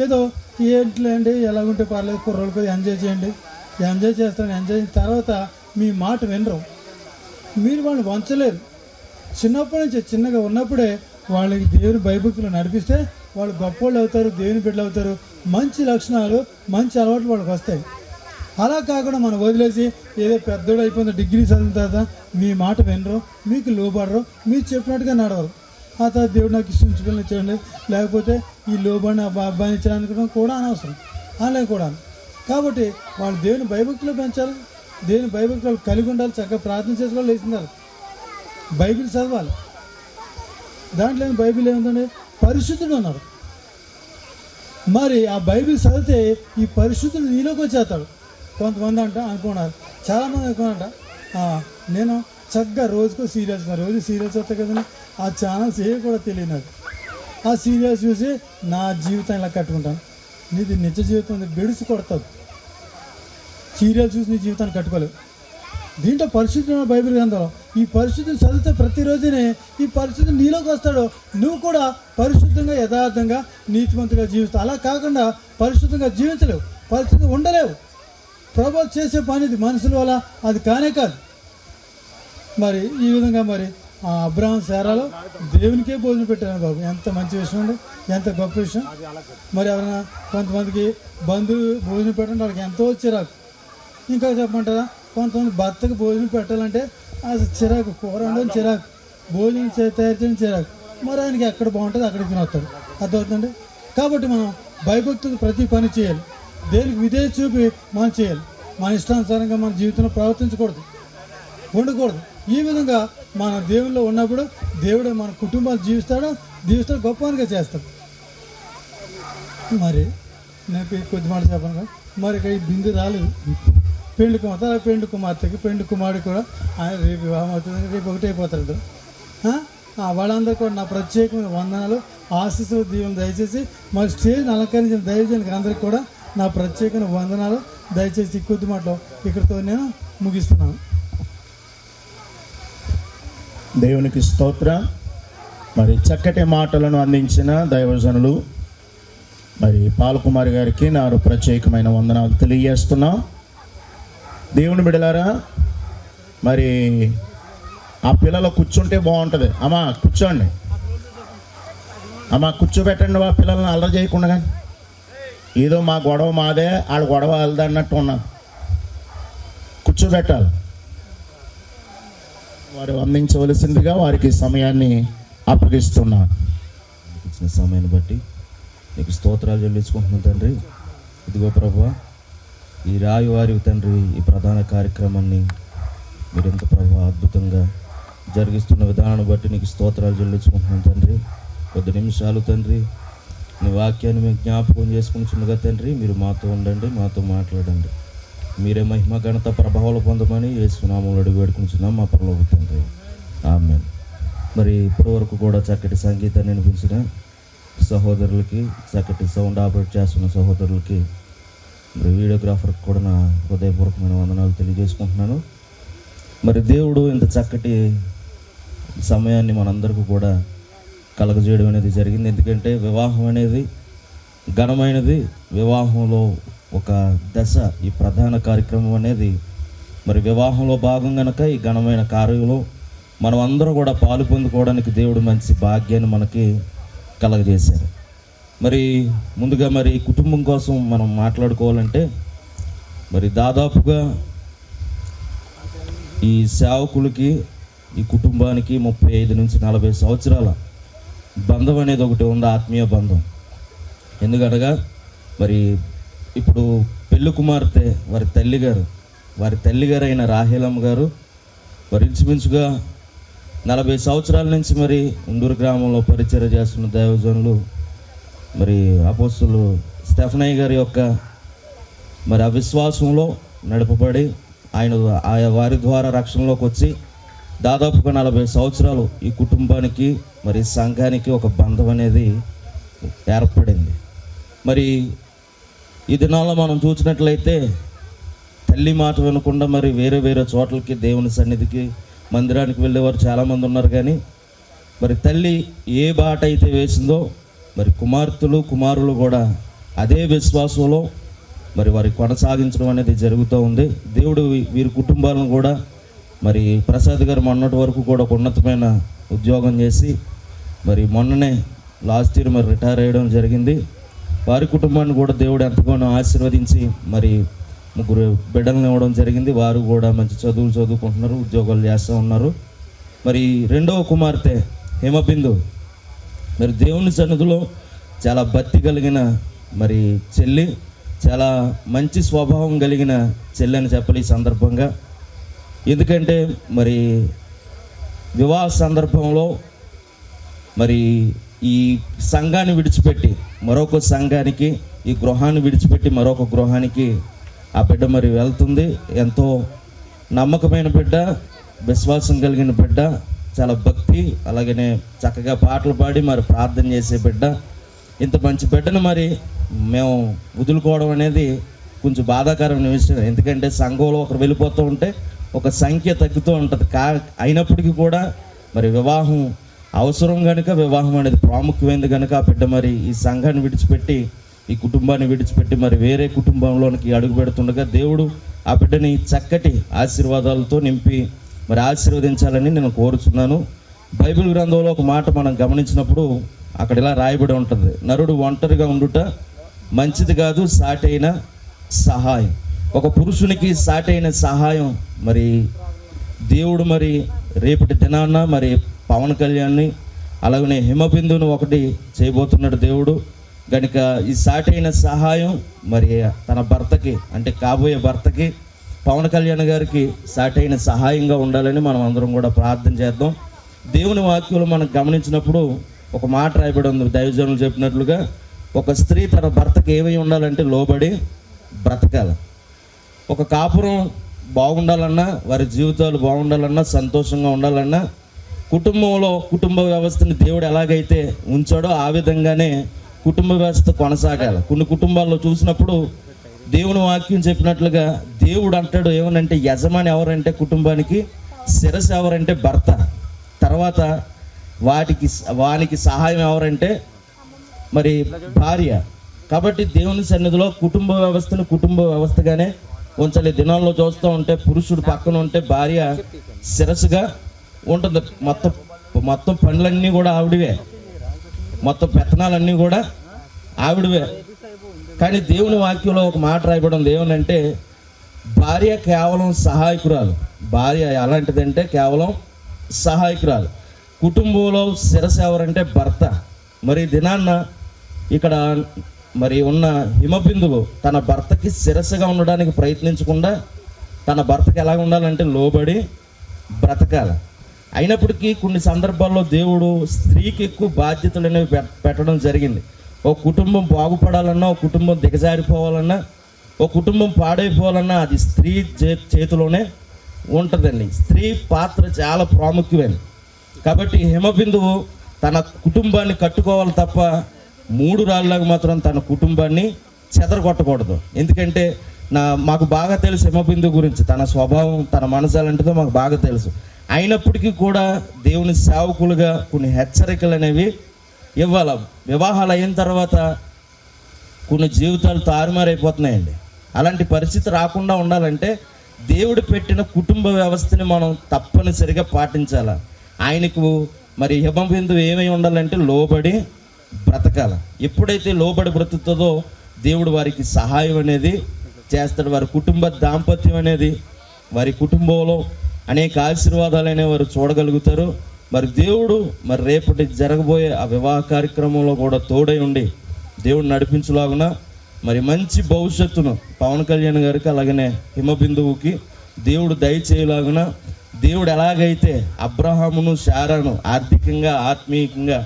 [SPEAKER 3] ఏదో ఏంటి ఎలాగుంటే పర్లేదు, కుర్రోళ్ళకి ఎంజాయ్ చేయండి, ఎంజాయ్ చేస్తాను, ఎంజాయ్ చేసిన తర్వాత మీ మాట వినరు, మీరు వాళ్ళని వంచలేరు. చిన్నప్పటి నుంచి చిన్నగా ఉన్నప్పుడే వాళ్ళకి దేవుని భయభక్తులు నడిపిస్తే వాళ్ళు గొప్పవాళ్ళు అవుతారు, దేవుని బిడ్డలు అవుతారు. మంచి లక్షణాలు మంచి అలవాట్లు వాళ్ళకి వస్తాయి. అలా కాకుండా మనం వదిలేసి ఏదో పెద్దోడు అయిపోయింది డిగ్రీ చదివిన తర్వాత మీ మాట వినరు, మీకు లోబడరు, మీరు చెప్పినట్టుగా నడవరు. ఆ తర్వాత దేవుడు నాకు ఇష్టం పిల్లలు ఇచ్చేయండి, లేకపోతే ఈ లోబడిని అబ్బాయిని ఇచ్చారనుకోవడం కూడా అనవసరం, అలాగే కూడా. కాబట్టి వాళ్ళు దేవుని భయభక్తులు పెంచాలి, దేవుని భయభక్తులు కలిగి ఉండాలి, చక్కగా ప్రార్థన చేసుకోవాలి, లేచిందాలి, బైబిల్ చదవాలి. దాంట్లో బైబిల్ ఏముందండి, పరిశుద్ధుడు ఉన్నారు. మరి ఆ బైబిల్ చదివితే ఈ పరిశుద్ధుడు నీలోకి వచ్చేస్తాడు. కొంతమంది అనుకున్నారు, చాలామంది అనుకున్నారంట, నేను చక్కగా రోజుకో సీరియల్స్, రోజు సీరియల్స్ వస్తాయి కదండి, ఆ ఛానల్స్ ఏ కూడా తెలియదు నాకు. ఆ సీరియల్స్ చూసి నా జీవితం ఇలా కట్టుకుంటాను. నీది నిజ జీవితం బెడిసి కొడతావు, సీరియల్స్ చూసి నీ జీవితాన్ని కట్టుకోలేవు. దీంట్లో పరిశుద్ధమైన బైబిల్ గ్రంథంలో ఈ పరిశుద్ధం చదివితే ప్రతిరోజునే ఈ పరిశుద్ధం నీలోకి వస్తాడు. నువ్వు కూడా పరిశుద్ధంగా యథార్థంగా నీతిమంతుగా జీవిస్తావు. అలా కాకుండా పరిశుద్ధంగా జీవించలేవు, పరిశుద్ధంగా ఉండలేవు. ప్రభు చేసే పనిది మనుషుల వల్ల అది కానే కాదు. మరి ఈ విధంగా మరి ఆ అబ్రాహం శారాలో దేవునికే భోజనం పెట్టాను బాబు, ఎంత మంచి విషయం అండి, ఎంత గొప్ప విషయం. మరి ఎవరైనా కొంతమందికి బంధువులు భోజనం పెట్టండి, వాళ్ళకి ఎంతో చిరాకు. ఇంకా చెప్పమంటారా, కొంతమంది భర్తకు భోజనం పెట్టాలంటే అది చిరాకు, కూర ఉండని చిరాకు, భోజనం తయారు చేయని చిరాకు. మరి ఆయనకి ఎక్కడ బాగుంటుంది అక్కడికి తినొస్తాడు, అర్థమవుతుందండి. కాబట్టి మనం భయభక్తులు ప్రతి పని చేయాలి, దేనికి విధేయ చూపి మనం చేయాలి. మన ఇష్టానుసారంగా మన జీవితంలో ప్రవర్తించకూడదు, ఉండకూడదు. ఈ విధంగా మన దేవుల్లో ఉన్నప్పుడు దేవుడు మన కుటుంబాలు జీవిస్తాడు గొప్పగా చేస్తాడు. మరి నేను కొద్ది మాట చెప్పను కదా, మరి ఇక్కడ ఈ బిందు రాలేదు. పెండు కుమార్తెకి పెండు కుమారుడు కూడా ఆయన రేపు వివాహం అవుతుంది, రేపు ఒకటి అయిపోతారు. వాళ్ళందరూ కూడా నా ప్రత్యేకమైన వందనాలు, ఆశీస్సులు, దీవెనలు దయచేసి మరి స్టేజ్ని అలంకరించిన దైవజనులకు అందరికీ కూడా నా ప్రత్యేకమైన వందనాలు. దయచేసి ఈ కొద్ది మాటలో ఇక్కడితో నేను ముగిస్తున్నాను.
[SPEAKER 5] దేవునికి స్తోత్రం. మరి చక్కటి మాటలను అందించిన దైవజనులు మరి పాలకుమారి గారికి నా ప్రత్యేకమైన వందనాలు తెలియజేస్తున్నాం. దేవుని బిడ్డలారా, మరి ఆ పిల్లలు కూర్చుంటే బాగుంటుంది. అమ్మా కూర్చోండి, అమ్మా కూర్చోబెట్టండి. ఆ పిల్లల్ని అల్లరి చేయకుండా, కానీ ఏదో మా గొడవ మాదే, వాళ్ళ గొడవ వాళ్ళదన్నట్టు ఉన్నాను. కూర్చోబెట్టాలి. వారు అందించవలసిందిగా వారికి సమయాన్ని అప్పగిస్తున్నాను.
[SPEAKER 10] ఇచ్చిన సమయాన్ని బట్టి నీకు స్తోత్రాలు చెల్లించుకుంటున్నాను తండ్రి. ఇదిగో ప్రభువా, ఈ రాయువారి తండ్రి ఈ ప్రధాన కార్యక్రమాన్ని మీరెంత ప్రభువా అద్భుతంగా జరిగిస్తున్న విధానాన్ని బట్టి నీకు స్తోత్రాలు చెల్లించుకుంటున్నాను తండ్రి. కొద్ది నిమిషాలు తండ్రి నీ వాక్యాన్ని మేము జ్ఞాపకం చేసుకుంటున్నగా తండ్రి, మీరు మాతో ఉండండి, మాతో మాట్లాడండి. మీరే మహిమ ఘనత ప్రభావాలు పొందమని యేసునామములో అడిగి వేడుకుంటున్నాం మా పరలోక తండ్రి, ఆమేన్. మరి ఇప్పటి వరకు కూడా చక్కటి సంగీతాన్ని వినిపించిన సహోదరులకి, చక్కటి సౌండ్ ఆపరేట్ చేస్తున్న సహోదరులకి, మరి వీడియోగ్రాఫర్కి కూడా నా హృదయపూర్వకమైన వందనాలు తెలియజేసుకుంటున్నాను. మరి దేవుడు ఇంత చక్కటి సమయాన్ని మనందరికీ కూడా కలగజేయడం అనేది జరిగింది. ఎందుకంటే వివాహం అనేది ఘనమైనది. వివాహంలో ఒక దశ ఈ ప్రధాన కార్యక్రమం అనేది మరి వివాహంలో భాగం కనుక ఈ ఘనమైన కార్యంలో మనం అందరూ కూడా పాలు పొందుకోవడానికి దేవుడు మంచి భాగ్యాన్ని మనకి కలగజేశారు. మరి ముందుగా మరి కుటుంబం కోసం మనం మాట్లాడుకోవాలంటే మరి దాదాపుగా ఈ సేవకులకి ఈ కుటుంబానికి 35 నుంచి 40 సంవత్సరాల బంధం అనేది ఒకటి ఉంది, ఆత్మీయ బంధం. ఎందుకనగా మరి ఇప్పుడు పెళ్ళి కుమార్తె వారి తల్లిగారు అయిన రాహేలమ్మ గారు మరి ఇంచుమించుగా 40 సంవత్సరాల నుంచి మరి ఉండూరు గ్రామంలో పరిచర్య చేస్తున్న దైవజనులు మరి అపోస్తులు స్టెఫనయ్య గారి యొక్క మరి అవిశ్వాసంలో నడపబడి వారి ద్వారా రక్షణలోకి వచ్చి దాదాపుగా 40 సంవత్సరాలు ఈ కుటుంబానికి మరి సంఘానికి ఒక బంధం అనేది ఏర్పడింది. మరి ఈ దినాల్లో మనం చూసినట్లయితే తల్లి మాట వినకుండా మరి వేరే వేరే చోట్లకి దేవుని సన్నిధికి మందిరానికి వెళ్ళేవారు చాలామంది ఉన్నారు. కానీ మరి తల్లి ఏ బాట అయితే వేసిందో మరి కుమారులు కూడా అదే విశ్వాసంలో మరి వారి కొనసాగించడం అనేది జరుగుతూ ఉంది. దేవుడు వీరి కుటుంబాలను కూడా మరి ప్రసాద్ గారు మొన్నటి వరకు కూడా ఒక ఉన్నతమైన ఉద్యోగం చేసి మరి మొన్ననే లాస్ట్ ఇయర్ మరి రిటైర్ అయ్యడం జరిగింది. వారి కుటుంబాన్ని కూడా దేవుడు ఎంతగానో ఆశీర్వదించి మరి 3 బిడ్డలను ఇవ్వడం జరిగింది. వారు కూడా మంచి చదువులు చదువుకుంటున్నారు, ఉద్యోగాలు చేస్తూ ఉన్నారు. మరి రెండవ కుమార్తె హిమబిందు మరి దేవుని సన్నిధిలో చాలా భక్తి కలిగిన మరి చెల్లి, చాలా మంచి స్వభావం కలిగిన చెల్లి అని చెప్పాలి ఈ సందర్భంగా. ఎందుకంటే మరి వివాహ సందర్భంలో మరి ఈ సంఘాన్ని విడిచిపెట్టి మరొక సంఘానికి, ఈ గృహాన్ని విడిచిపెట్టి మరొక గృహానికి ఆ బిడ్డ మరి వెళ్తుంది. ఎంతో నమ్మకమైన బిడ్డ, విశ్వాసం కలిగిన బిడ్డ, చాలా భక్తి, అలాగనే చక్కగా పాటలు పాడి మరి ప్రార్థన చేసే బిడ్డ. ఇంత మంచి బిడ్డను మరి మేము వదులుకోవడం అనేది కొంచెం బాధాకరమైన విషయం. ఎందుకంటే సంఘంలో ఒకరు వెళ్ళిపోతూ ఉంటే ఒక సంఖ్య తగ్గుతూ ఉంటుంది. అయినప్పటికీ కూడా మరి వివాహం అవసరం కనుక, వివాహం అనేది ప్రాముఖ్యమైనది కనుక ఆ బిడ్డ మరి ఈ సంఘాన్ని విడిచిపెట్టి, ఈ కుటుంబాన్ని విడిచిపెట్టి మరి వేరే కుటుంబంలోనికి అడుగు పెడుతుండగా దేవుడు ఆ బిడ్డని చక్కటి ఆశీర్వాదాలతో నింపి మరి ఆశీర్వదించాలని నేను కోరుచున్నాను. బైబిల్ గ్రంథంలో ఒక మాట మనం గమనించినప్పుడు అక్కడ ఇలా రాయబడి ఉంటుంది, నరుడు ఒంటరిగా ఉండుట మంచిది కాదు, సాటైన సహాయం. ఒక పురుషునికి సాటైన సహాయం మరి దేవుడు మరి రేపటి దినాన్న మరి పవన్ కళ్యాణ్ని అలాగనే హిమబిందుని ఒకటి చేయబోతున్నాడు దేవుడు. కనుక ఈ సాటైన సహాయం మరి తన భర్తకి, అంటే కాబోయే భర్తకి, పవన్ కళ్యాణ్ గారికి సాటైన సహాయంగా ఉండాలని మనం అందరం కూడా ప్రార్థన చేద్దాం. దేవుని వాక్యంలో మనం గమనించినప్పుడు ఒక మాట రాయబడి ఉంది, దైవజనులు చెప్పినట్లుగా ఒక స్త్రీ తన భర్తకి ఏమై ఉండాలంటే లోబడి బ్రతకాలి. ఒక కాపురం బాగుండాలన్నా, వారి జీవితాలు బాగుండాలన్నా, సంతోషంగా ఉండాలన్నా కుటుంబంలో కుటుంబ వ్యవస్థని దేవుడు ఎలాగైతే ఉంచాడో ఆ విధంగానే కుటుంబ వ్యవస్థ కొనసాగాలి. కొన్ని కుటుంబాల్లో చూసినప్పుడు దేవుని వాక్యం చెప్పినట్లుగా దేవుడు అంటాడు ఏమనంటే, యజమాని ఎవరంటే కుటుంబానికి శిరస్సు ఎవరంటే భర్త, తర్వాత వానికి సహాయం ఎవరంటే మరి భార్య. కాబట్టి దేవుని సన్నిధిలో కుటుంబ వ్యవస్థను కుటుంబ వ్యవస్థగానే ఉంచాలి. దినాల్లో చూస్తూ ఉంటే పురుషుడు పక్కన ఉంటే భార్య శిరస్సుగా ఉంటుంది. మొత్తం పనులన్నీ కూడా ఆవిడవే, మొత్తం పెత్తనాలన్నీ కూడా ఆవిడవే. కానీ దేవుని వాక్యంలో ఒక మాట రాయబడి ఉంది ఏమనంటే, భార్య కేవలం సహాయకురాలు. భార్య ఎలాంటిదంటే కేవలం సహాయకురాలు. కుటుంబంలో శిరస్సు ఎవరంటే భర్త. మరి దినాన్న ఇక్కడ మరి ఉన్న హిమబిందువు తన భర్తకి శిరస్సుగా ఉండడానికి ప్రయత్నించకుండా తన భర్తకి ఎలా ఉండాలంటే లోబడి బ్రతకాలి. అయినప్పటికీ కొన్ని సందర్భాల్లో దేవుడు స్త్రీకి ఎక్కువ బాధ్యతలు అనేవి పెట్టడం జరిగింది. ఒక కుటుంబం బాగుపడాలన్నా, ఒక కుటుంబం దిగజారిపోవాలన్నా, ఒక కుటుంబం పాడైపోవాలన్నా అది స్త్రీ చేతిలోనే ఉంటుందండి. స్త్రీ పాత్ర చాలా ప్రాముఖ్యమైనది. కాబట్టి హిమబిందువు తన కుటుంబాన్ని కట్టుకోవాలి తప్ప 3 రాళ్ళలాగా మాత్రం తన కుటుంబాన్ని చెదరగొట్టకూడదు. ఎందుకంటే మాకు బాగా తెలుసు హిమబిందు గురించి, తన స్వభావం, తన మనసు ఎలాంటిదో మాకు బాగా తెలుసు. అయినప్పటికీ కూడా దేవుని సేవకులుగా కొన్ని హెచ్చరికలు అనేవి ఇవ్వాలి. వివాహాలు అయిన తర్వాత కొన్ని జీవితాలు తారుమారైపోతున్నాయండి. అలాంటి పరిస్థితి రాకుండా ఉండాలంటే దేవుడు పెట్టిన కుటుంబ వ్యవస్థని మనం తప్పనిసరిగా పాటించాలి. ఆయనకు మరి హిమబిందు ఏమై ఉండాలంటే లోబడి బ్రతకాల. ఎప్పుడైతే లోబడి బ్రతుకుతుందో దేవుడు వారికి సహాయం అనేది చేస్తాడు. వారి కుటుంబ దాంపత్యం అనేది, వారి కుటుంబంలో అనేక ఆశీర్వాదాలు అనేవి వారు చూడగలుగుతారు. మరి దేవుడు మరి రేపటి జరగబోయే ఆ వివాహ కార్యక్రమంలో కూడా తోడై ఉండి దేవుడు నడిపించలాగున మరి మంచి భవిష్యత్తును పవన్ కళ్యాణ్ గారికి అలాగనే హిమబిందువుకి దేవుడు దయచేయలాగున, దేవుడు ఎలాగైతే అబ్రహామును శారాను ఆర్థికంగా ఆత్మీయంగా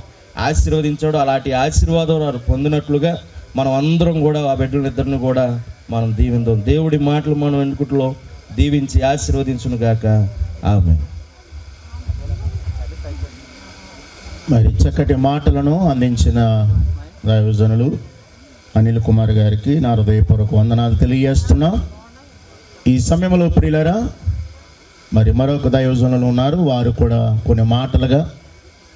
[SPEAKER 10] ఆశీర్వదించాడో అలాంటి ఆశీర్వాదం వారు పొందినట్లుగా మనం అందరం కూడా ఆ బిడ్డలిద్దరిని కూడా మనం దీవిందాం. దేవుడి మాటలు మనం వెనుకట్లో దీవించి ఆశీర్వదించును గాక. ఆమేన్.
[SPEAKER 5] మరి చక్కటి మాటలను అందించిన దైవజనులు అనిల్ కుమార్ గారికి నా హృదయపూర్వక వందనాలు తెలియజేస్తున్నా. ఈ సమయంలో ప్రియులరా, మరి మరొక దైవజనులు ఉన్నారు. వారు కూడా కొన్ని మాటలుగా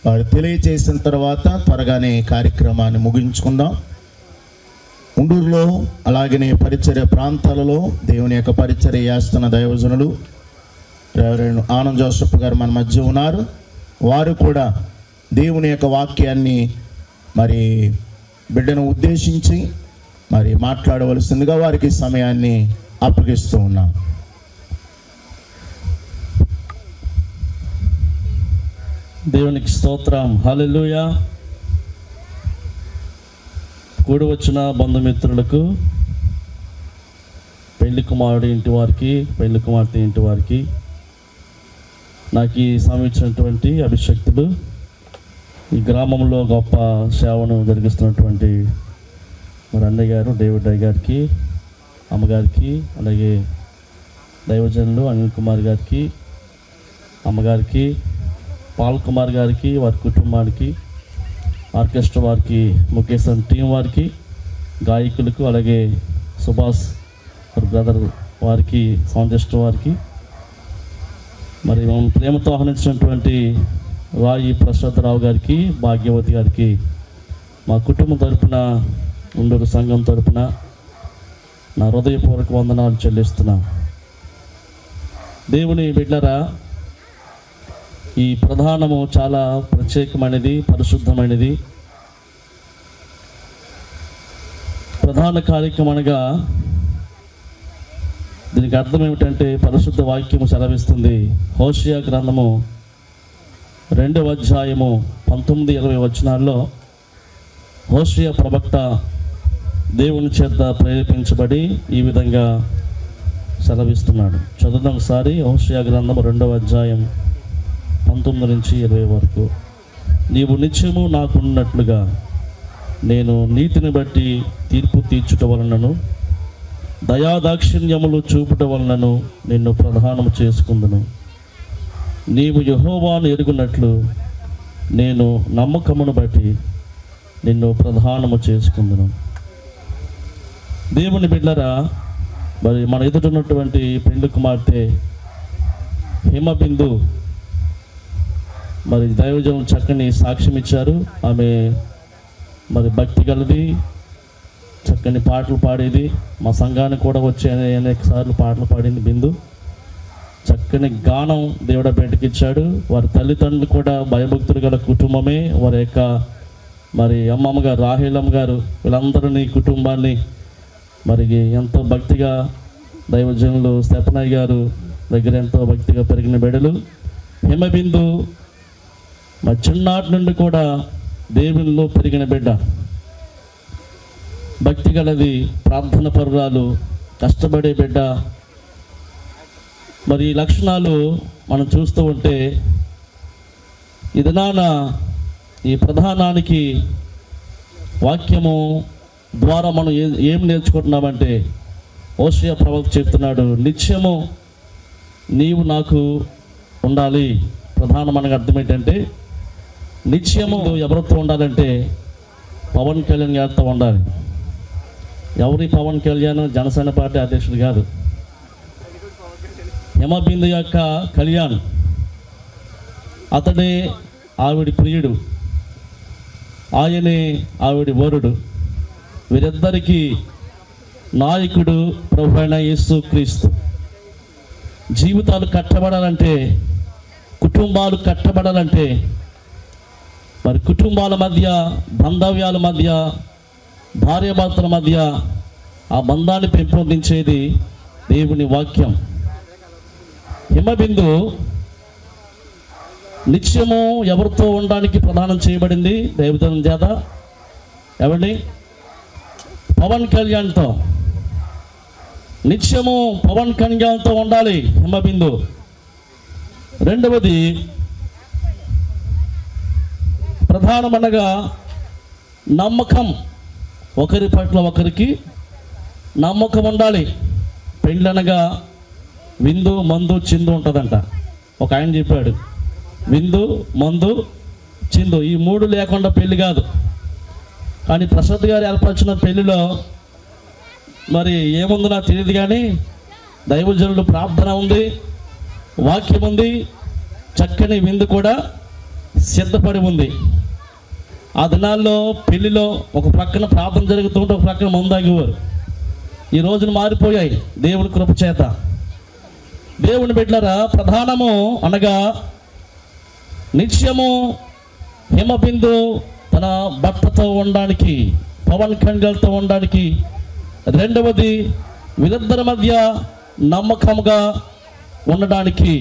[SPEAKER 5] వారు తెలియజేసిన తర్వాత త్వరగానే కార్యక్రమాన్ని ముగించుకుందాం. ఉండూరులో అలాగనే పరిచర్య ప్రాంతాలలో దేవుని యొక్క పరిచర్య చేస్తున్న దైవజనులు రెవరెండ్ ఆనంద్ జోసెఫ్ గారు మన మధ్య ఉన్నారు. వారు కూడా దేవుని యొక్క వాక్యాన్ని మరి బిడ్డను ఉద్దేశించి మరి మాట్లాడవలసిందిగా వారికి సమయాన్ని అప్పగిస్తూ ఉన్నాం.
[SPEAKER 11] దేవునికి స్తోత్రం. హల్లెలూయా. కూడి వచ్చిన బంధుమిత్రులకు, పెళ్లి కుమారుడి ఇంటి వారికి, పెళ్లి కుమార్తె ఇంటి వారికి, నాకు ఈ సమయించినటువంటి అభిషక్తులు, ఈ గ్రామంలో గొప్ప సేవను జరిగిస్తున్నటువంటి మరి అన్నయ్య గారు డేవిడ్ అయ్య గారికి, అమ్మగారికి, అలాగే దైవజనులు అనిల్ కుమార్ గారికి, అమ్మగారికి, పాల్ కుమార్ గారికి, వారి కుటుంబానికి, ఆర్కెస్ట్రా వారికి, ముఖేష్ టీం వారికి, గాయకులకు, అలాగే సుభాష్ బ్రదర్ వారికి, సౌండ్ సిస్టమ్ వారికి, మరి మనం ప్రేమతో ఆహ్వానించినటువంటి రాయి ప్రసాదరావు గారికి, భాగ్యవతి గారికి, మా కుటుంబం తరపున, ఉండూరు సంఘం తరపున నా హృదయపూర్వక వందనాలు చెల్లిస్తున్నా. దేవుని బిడ్డలారా, ఈ ప్రధానము చాలా ప్రత్యేకమైనది, పరిశుద్ధమైనది. ప్రధాన కార్యక్రమంగా దీనికి అర్థం ఏమిటంటే పరిశుద్ధ వాక్యము సెలవిస్తుంది. హోషేయ గ్రంథము 2వ అధ్యాయము 19-20 వచనాల్లో హోషేయ ప్రవక్త దేవుని చేత ప్రేరేపించబడి ఈ విధంగా సెలవిస్తున్నాడు. చదువుదాం ఒకసారి. హోషేయ గ్రంథము 2వ అధ్యాయం 19-20 వరకు. నీవు నిత్యము నాకున్నట్లుగా నేను నీతిని బట్టి తీర్పు తీర్చుట వలనను దయాదాక్షిణ్యములు చూపుట వలనను నిన్ను ప్రధానము చేసుకుందును. నీవు యెహోవాను ఎరుగునట్లు నేను నమ్మకమును బట్టి నిన్ను ప్రధానము చేసుకుందును. దేవుని బిడ్డలారా, మరి మన ఎదుటిన్నటువంటి పెండ్లి కుమార్తె హిమబిందు మరి దైవజనులు చక్కని సాక్ష్యం ఇచ్చారు. ఆమె మరి భక్తి గలది, చక్కని పాటలు పాడేది. మా సంఘానికి కూడా వచ్చి అనేక సార్లు పాటలు పాడింది బిందు. చక్కని గానం దేవుడు బిడ్డకి ఇచ్చాడు. వారి తల్లిదండ్రులు కూడా భయభక్తులు గల కుటుంబమే. వారి యొక్క మరి అమ్మమ్మ గారు రాహేలమ్మ గారు వీళ్ళందరినీ కుటుంబాన్ని మరి ఎంతో భక్తిగా దైవజనులు స్తెపనయ్య గారు దగ్గర ఎంతో భక్తిగా పెరిగిన బిడ్డలు. హిమబిందు మా చిన్నాటి నుండి కూడా దేవునిలో పెరిగిన బిడ్డ, భక్తి గలది, ప్రార్థన పరురాలు, కష్టపడే బిడ్డ. మరి ఈ లక్షణాలు మనం చూస్తూ ఉంటే ఇది ఈ ప్రధానానికి వాక్యము ద్వారా మనం ఏం నేర్చుకుంటున్నామంటే హోషేయ ప్రవక్త చెప్తున్నాడు, నిత్యము నీవు నాకు ఉండాలి. ప్రధానం మనకు అర్థం ఏంటంటే నిత్యము ఎవరితో ఉండాలంటే పవన్ కళ్యాణ్ గారితో ఉండాలి. ఎవరి పవన్ కళ్యాణ్? జనసేన పార్టీ అధ్యక్షుడు కాదు. హిమబిందు యొక్క కళ్యాణ్ అతడే ఆవిడ ప్రియుడు, ఆయనే ఆవిడ వరుడు. వీరిద్దరికీ నాయకుడు ప్రభువైన యేసుక్రీస్తు. జీవితాలు కట్టబడాలంటే, కుటుంబాలు కట్టబడాలంటే, మరి కుటుంబాల మధ్య, బాంధవ్యాల మధ్య, భార్యాభర్తల మధ్య ఆ బంధాన్ని పెంపొందించేది దేవుని వాక్యం. హిమబిందు నిత్యము ఎవరితో ఉండడానికి ప్రదానం చేయబడింది దైవజనం చేత? ఎవరిని? పవన్ కళ్యాణ్తో. నిత్యము పవన్ కళ్యాణ్తో ఉండాలి హిమబిందు. రెండవది, ప్రధానమనగా నమ్మకం. ఒకరి పట్ల ఒకరికి నమ్మకం ఉండాలి. పెళ్ళనగా విందు, మందు, చిందు ఉంటుందంట. ఒక ఆయన చెప్పాడు, విందు, మందు, చిందు ఈ మూడు లేకుండా పెళ్ళి కాదు. కానీ ప్రసాద్ గారు ఏర్పరిచిన పెళ్ళిలో మరి ఏముందో నాకు తెలియదు, కానీ దైవజనులు ప్రార్థన ఉంది, వాక్యం ఉంది, చక్కని విందు కూడా సిద్ధపడి ఉంది. ఆ దినాల్లో పెళ్లిలో ఒక ప్రక్కన ప్రార్థన జరుగుతుంటే ఒక ప్రక్కన మందు తాగేవారు. ఈ రోజులు మారిపోయాయి దేవుని కృప చేత. దేవుని బిడ్డలారా, ప్రధానము అనగా నిత్యము హిమబిందు తన భర్తతో ఉండడానికి, పవన్ కళ్యాణ్తో ఉండడానికి. రెండవది, వీరిద్దరి మధ్య నమ్మకంగా ఉండడానికి.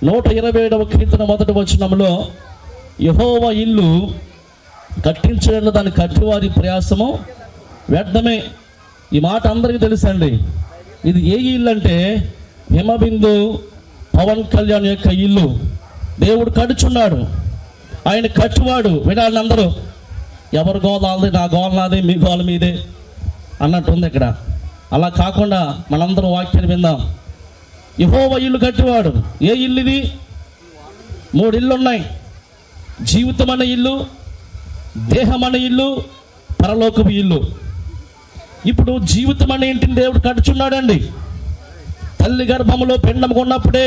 [SPEAKER 11] 127వ కీర్తన 1వ వచనంలో, యెహోవా ఇల్లు కట్టించడంలో దాని కట్టివారి ప్రయాసము వ్యర్థమే. ఈ మాట అందరికీ తెలుసండి. ఇది ఏ ఇల్లు అంటే హిమబిందు పవన్ కళ్యాణ్ యొక్క ఇల్లు. దేవుడు కడుచున్నాడు, ఆయన కట్టువాడు. వినాలని అందరూ, ఎవరి గోదాలది నా గోల నాదే, మీ గోల మీదే అన్నట్టు ఉంది ఇక్కడ. అలా కాకుండా మనందరం వాక్యాన్ని విందాం. యెహోవా ఇల్లు కట్టివాడు. ఏ ఇల్లు ఇది? 3 ఇళ్ళు ఉన్నాయి. జీవితం అనే ఇల్లు, దేహం అనే ఇల్లు, పరలోకపు ఇల్లు. ఇప్పుడు జీవితం అనే ఇంటిని దేవుడు కట్టుచున్నాడండి. తల్లి గర్భములో పిండం ఉన్నప్పుడే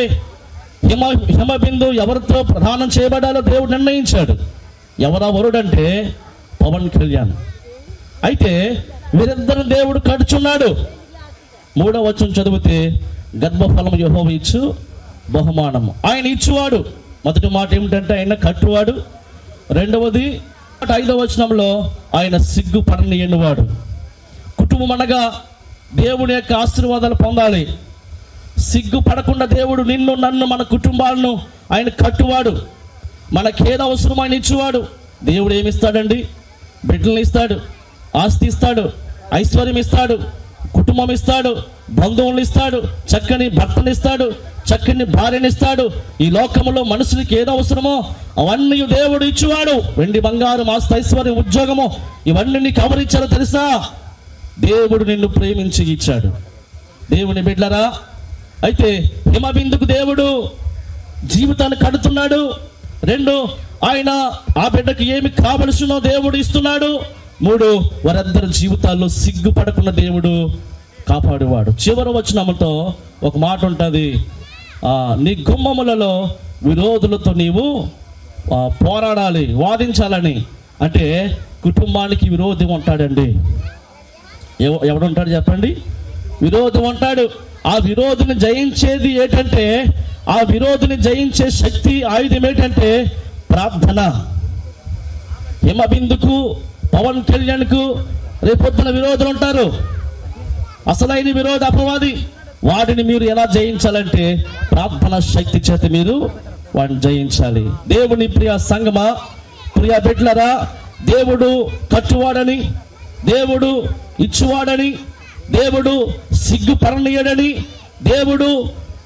[SPEAKER 11] హిమబిందు ఎవరితో ప్రదానం చేయబడాలో దేవుడు నిర్ణయించాడు. ఎవరా వరుడంటే పవన్ కళ్యాణ్. అయితే వీరిద్దరు దేవుడు కట్టుచున్నాడు. 3వ వచనం చదివితే, గర్భఫలము యెహోవా ఇచ్చు బహుమానము. ఆయన ఇచ్చువాడు. మొదటి మాట ఏమిటంటే ఆయన కట్టువాడు. రెండవది 5వ వచనంలో ఆయన సిగ్గు పడనీయనివాడు. కుటుంబం అనగా దేవుని యొక్క ఆశీర్వాదాలు పొందాలి. సిగ్గు పడకుండా దేవుడు నిన్ను, నన్ను, మన కుటుంబాలను ఆయన కట్టువాడు. మనకేది అవసరం ఆయన ఇచ్చేవాడు. దేవుడు ఏమిస్తాడండి? బిడ్డలను ఇస్తాడు, ఆస్తి ఇస్తాడు, ఐశ్వర్యం ఇస్తాడు, కుటుంబం ఇస్తాడు, బంధువులను ఇస్తాడు, చక్కని భర్తను ఇస్తాడు, చక్కని భార్యను ఇస్తాడు. ఈ లోకంలో మనుషులకి ఏది అవసరమో అవన్నీ దేవుడు ఇచ్చేవాడు. వెండి, బంగారం, ఆస్తి, ఐశ్వర్యం, ఉద్యోగము ఇవన్నీ నీకు ఎవరిచ్చారో తెలుసా? దేవుడు నిన్ను ప్రేమించి ఇచ్చాడు. దేవుని బిడ్డలారా, అయితే హిమబిందుకు దేవుడు జీవితాన్ని కడుతున్నాడు. 2, ఆయన ఆ బిడ్డకు ఏమి కావలసినో దేవుడు ఇస్తున్నాడు. 3, వారందరి జీవితాల్లో సిగ్గుపడకుండా దేవుడు కాపాడువాడు. చివరి వచనంతో ఒక మాట ఉంటుంది, నీ గుమ్మములలో విరోధులతో నీవు పోరాడాలి, వాదించాలని. అంటే కుటుంబానికి విరోధి ఉంటాడండి. ఎవడు ఉంటాడు చెప్పండి? విరోధి ఉంటాడు. ఆ విరోధిని జయించేది ఏంటంటే, ఆ విరోధిని జయించే శక్తి, ఆయుధం ఏంటంటే ప్రార్థన. హిమబిందుకు, పవన్ కళ్యాణ్కు రేపొద్దున విరోధులు ఉంటారు. అసలైన విరోధ అపవాది. వాటిని మీరు ఎలా జయించాలంటే ప్రార్థన శక్తి చేత మీరు వాటిని జయించాలి. దేవుని ప్రియ సంగమా, ప్రియ బిడ్డలారా, దేవుడు కట్టువాడని, దేవుడు ఇచ్చువాడని, దేవుడు సిగ్గుపడనీయడని, దేవుడు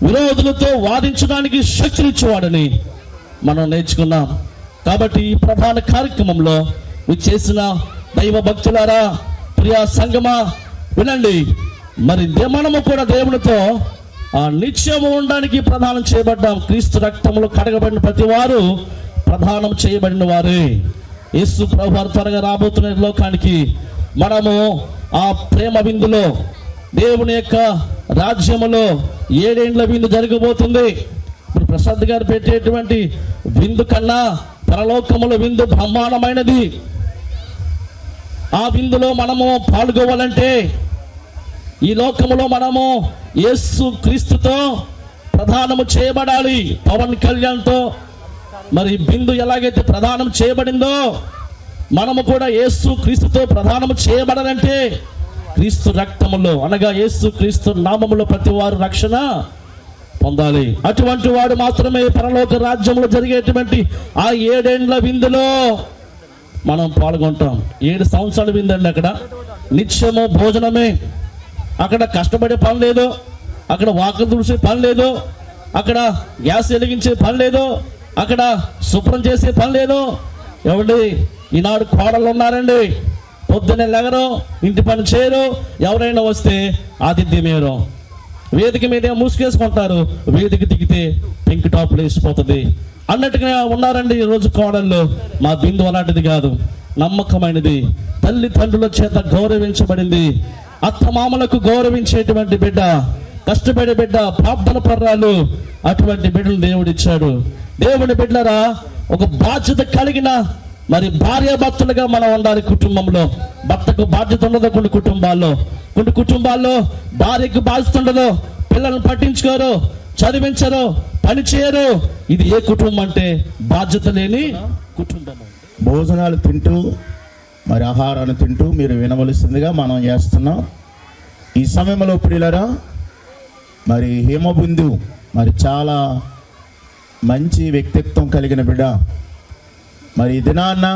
[SPEAKER 11] విరోధులతో వాదించడానికి శక్తినిచ్చేవాడని మనం నేర్చుకున్నాం. కాబట్టి ఈ ప్రధాన కార్యక్రమంలో చేసిన దైవ భక్తులారా, ప్రియా సంగమా, వినండి. మరి మనము కూడా దేవునితో నిత్యము ఉండడానికి ప్రదానం చేయబడ్డాం. క్రీస్తు రక్తంలో కడగబడిన ప్రతి వారు ప్రదానం చేయబడిన వారే. యేసు ప్రభువారు త్వరగా రాబోతున్న లోకానికి మనము ఆ ప్రేమ విందులో, దేవుని యొక్క రాజ్యములో 7 ఏండ్ల విందు జరగబోతుంది. ఇప్పుడు ప్రసాద్ గారు పెట్టేటువంటి విందు కన్నా పరలోకముల విందు బ్రహ్మాండమైనది. ఆ విందులో మనము పాల్గొవాలంటే ఈ లోకములో మనము యేసు క్రీస్తుతో ప్రధానము చేయబడాలి. పవన్ కళ్యాణ్తో మరి బిందు ఎలాగైతే ప్రదానం చేయబడిందో మనము కూడా యేసు క్రీస్తుతో ప్రదానము చేయబడాలంటే క్రీస్తు రక్తములో అనగా యేసు క్రీస్తు నామములో ప్రతి వారు రక్షణ పొందాలి. అటువంటి వాడు మాత్రమే పరలోక రాజ్యంలో జరిగేటువంటి ఆ 7 ఏండ్ల విందులో మనం పాల్గొంటాం. 7 సంవత్సరాల విందండి. అక్కడ నిత్యము భోజనమే. అక్కడ కష్టపడే పని లేదు, అక్కడ వాకలు తుడిసే పని లేదు, అక్కడ గ్యాస్ వెలిగించే పని లేదు, అక్కడ శుభ్రం చేసే పని లేదు. ఎవరి ఈనాడు కోడలు ఉన్నారండి, పొద్దున్నే లెగరు, ఇంటి పని చేయరు, ఎవరైనా వస్తే ఆతిథ్యమేరు. వేదిక మీద మూసుకేసుకుంటారు, వేదిక దిగితే పెంకి టాపులు వేసిపోతుంది అన్నట్టుగా ఉన్నారండి ఈరోజు కోడళ్ళు. మా బిందు అలాంటిది కాదు, నమ్మకమైనది, తల్లిదండ్రుల చేత గౌరవించబడింది, అత్తమామలకు గౌరవించేటువంటి బిడ్డ, కష్టపడే బిడ్డ, ప్రార్థన పర్రాలు, అటువంటి బిడ్డలు దేవుడు ఇచ్చాడు. దేవుని బిడ్డరా, ఒక బాధ్యత కలిగిన మరి భార్యాభర్తలుగా మనం ఉండాలి. కుటుంబంలో భర్తకు బాధ్యత ఉండదు, కొన్ని కుటుంబాల్లో భార్యకు బాధ్యత ఉండదు, పిల్లలను పట్టించుకోరు, చదివించరు, పని చేయరు. ఇది ఏ కుటుంబం అంటే బాధ్యత లేని కుటుంబం.
[SPEAKER 5] భోజనాలు తింటూ మరి ఆహారాన్ని తింటూ మీరు వినవలసిందిగా మనం చేస్తున్నాం. ఈ సమయంలో ప్రియులరా, మరి హేమబిందు మరి చాలా మంచి వ్యక్తిత్వం కలిగిన బిడ్డ. మరి ఈ దినాన్న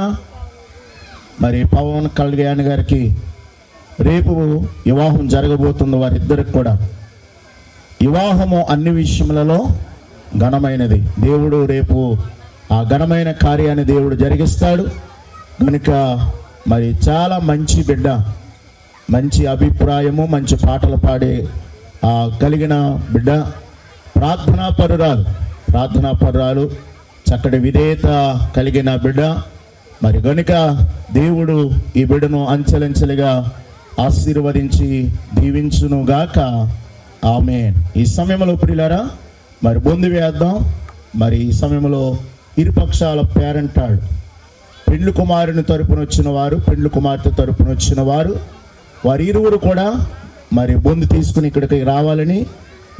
[SPEAKER 5] మరి పవన్ కళ్యాణ్ గారికి రేపు వివాహం జరగబోతుంది. వారిద్దరికి కూడా వివాహము అన్ని విషయములలో ఘనమైనది. దేవుడు రేపు ఆ ఘనమైన కార్యాన్ని దేవుడు జరిగిస్తాడు కనుక మరి చాలా మంచి బిడ్డ, మంచి అభిప్రాయము, మంచి పాటలు పాడే కలిగిన బిడ్డ, ప్రార్థనా పరురాలు, చక్కటి విధేయత కలిగిన బిడ్డ. మరి గనుక దేవుడు ఈ బిడ్డను అంచెలంచెలుగా ఆశీర్వదించి దీవించునుగాక. ఆమేన్. ఈ సమయంలో ప్రియులారా మరి బొందు వేద్దాం. మరి ఈ సమయంలో ఇరుపక్షాల పేరెంటాడు, పెండ్లి కుమారుని తరపున వచ్చిన వారు, పెండ్లి కుమార్తె తరపున వచ్చిన వారు, వారి ఇరువురు కూడా మరి బొందు తీసుకుని ఇక్కడికి రావాలని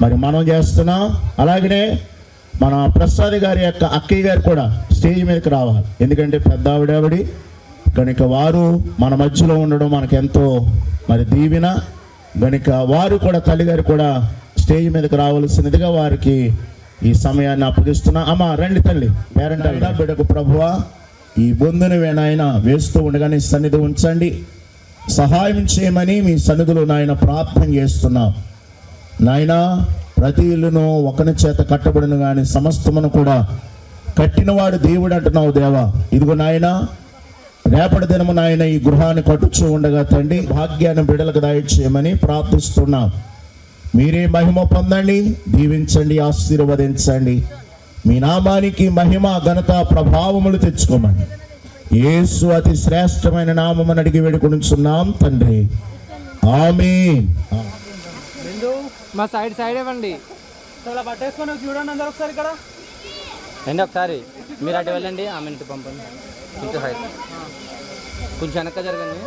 [SPEAKER 5] మరి మనం చేస్తున్నాం. అలాగనే మన ప్రసాద్ గారి యొక్క అక్కయ్య గారు కూడా స్టేజ్ మీదకి రావాలి. ఎందుకంటే పెద్ద ఆవిడావిడి కనుక వారు మన మధ్యలో ఉండడం మనకు ఎంతో మరి దీవెన. కనుక వారు కూడా తల్లిగారు కూడా స్టేజ్ మీదకి రావాల్సినదిగా వారికి ఈ సమయాన్ని అప్పగిస్తున్నా. అమ్మ రండి తల్లి, పేరెంట్ బిడ్డకు ప్రభువా ఈ బొందును నాయన వేస్తూ ఉండగా నీ సన్నిధి ఉంచండి, సహాయం చేయమని మీ సన్నిధిలో నాయన ప్రార్థన చేస్తున్నా. నాయన ప్రతి ఇల్లును ఒకని చేత కట్టబడిన కానీ సమస్తమును కూడా కట్టినవాడు దేవుడు అంటున్నావు దేవా. ఇదిగో నాయన రేపటి దినము నాయన ఈ గృహాన్ని కట్టుచూ ఉండగా తండ్రి భాగ్యాన్ని బిడ్డలకు దయచేయమని ప్రార్థిస్తున్నాం. మీరే మహిమ పొందండి, దీవించండి, ఆశీర్వదించండి. మీ నామానికి మహిమ, ఘనత, ప్రభావములు తెచ్చుకోమని యేసు అతి శ్రేష్టమైన నామమును అడిగి వేడుకొనుచున్నాం తండ్రి. ఆమేన్.
[SPEAKER 2] మా సైడ్ ఇవ్వండి. పట్టేసుకొని చూడండి అందరూ ఒకసారి ఇక్కడ రండి. ఒకసారి మీరు అటు వెళ్ళండి, ఆమె ఇంటి పంపండి. ఇంటి సైడ్ కొంచెం వెనక జరగండి.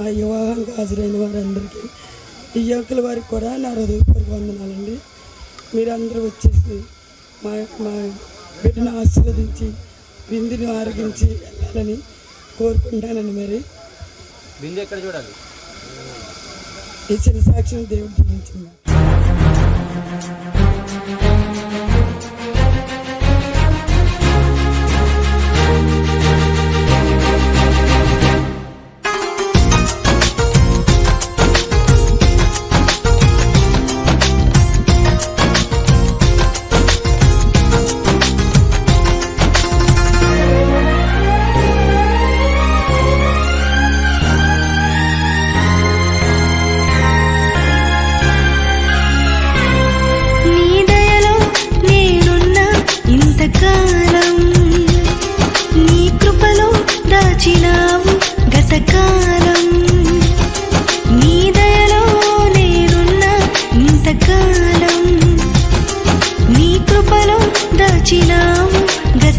[SPEAKER 12] ఆ వివాహానికి హాజరైన వారందరికీ, ఈ యువకుల వారికి కూడా నా హృదయపూర్వక వందనాలండి. మీరందరూ వచ్చేసి మా బిడ్డను ఆశీర్వదించి విందుని ఆరగించి వెళ్ళాలని కోరుకుంటానండి. మరి
[SPEAKER 2] బిందు ఎక్కడ చూడాలి?
[SPEAKER 12] ఈ చిన్న సాక్ష్యం దేవుడు దీవించింది.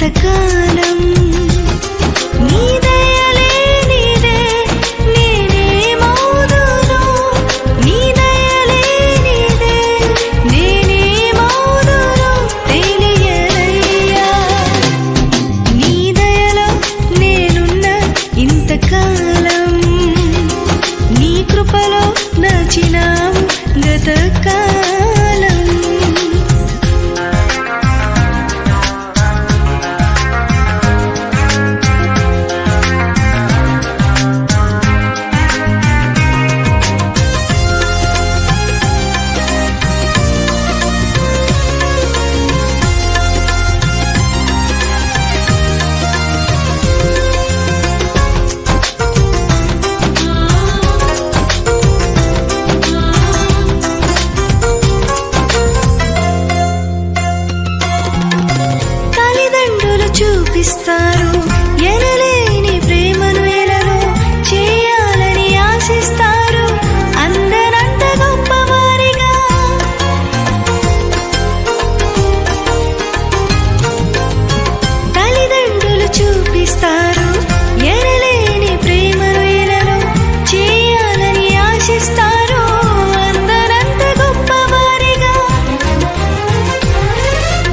[SPEAKER 13] ఇంతకాలం నీ దయలేనిదే నేనేమౌదును నీ దయలేనిదే నేనేమౌదును తెలియదయ్యా నీ దయలో నేనున్న ఇంతకాలం నీ కృపలో దాచినావు గతకాలం తల్లిదండ్రులు చూపిస్తారు ఎనలేని ప్రేమను ఎలలో చేయాలని ఆశిస్తారు అందరంత గొప్పవారిగా తల్లిదండ్రులు చూపిస్తారు ఎనలేని ప్రేమను ఎలలో చేయాలని ఆశిస్తారు అందరంత గొప్పవారిగా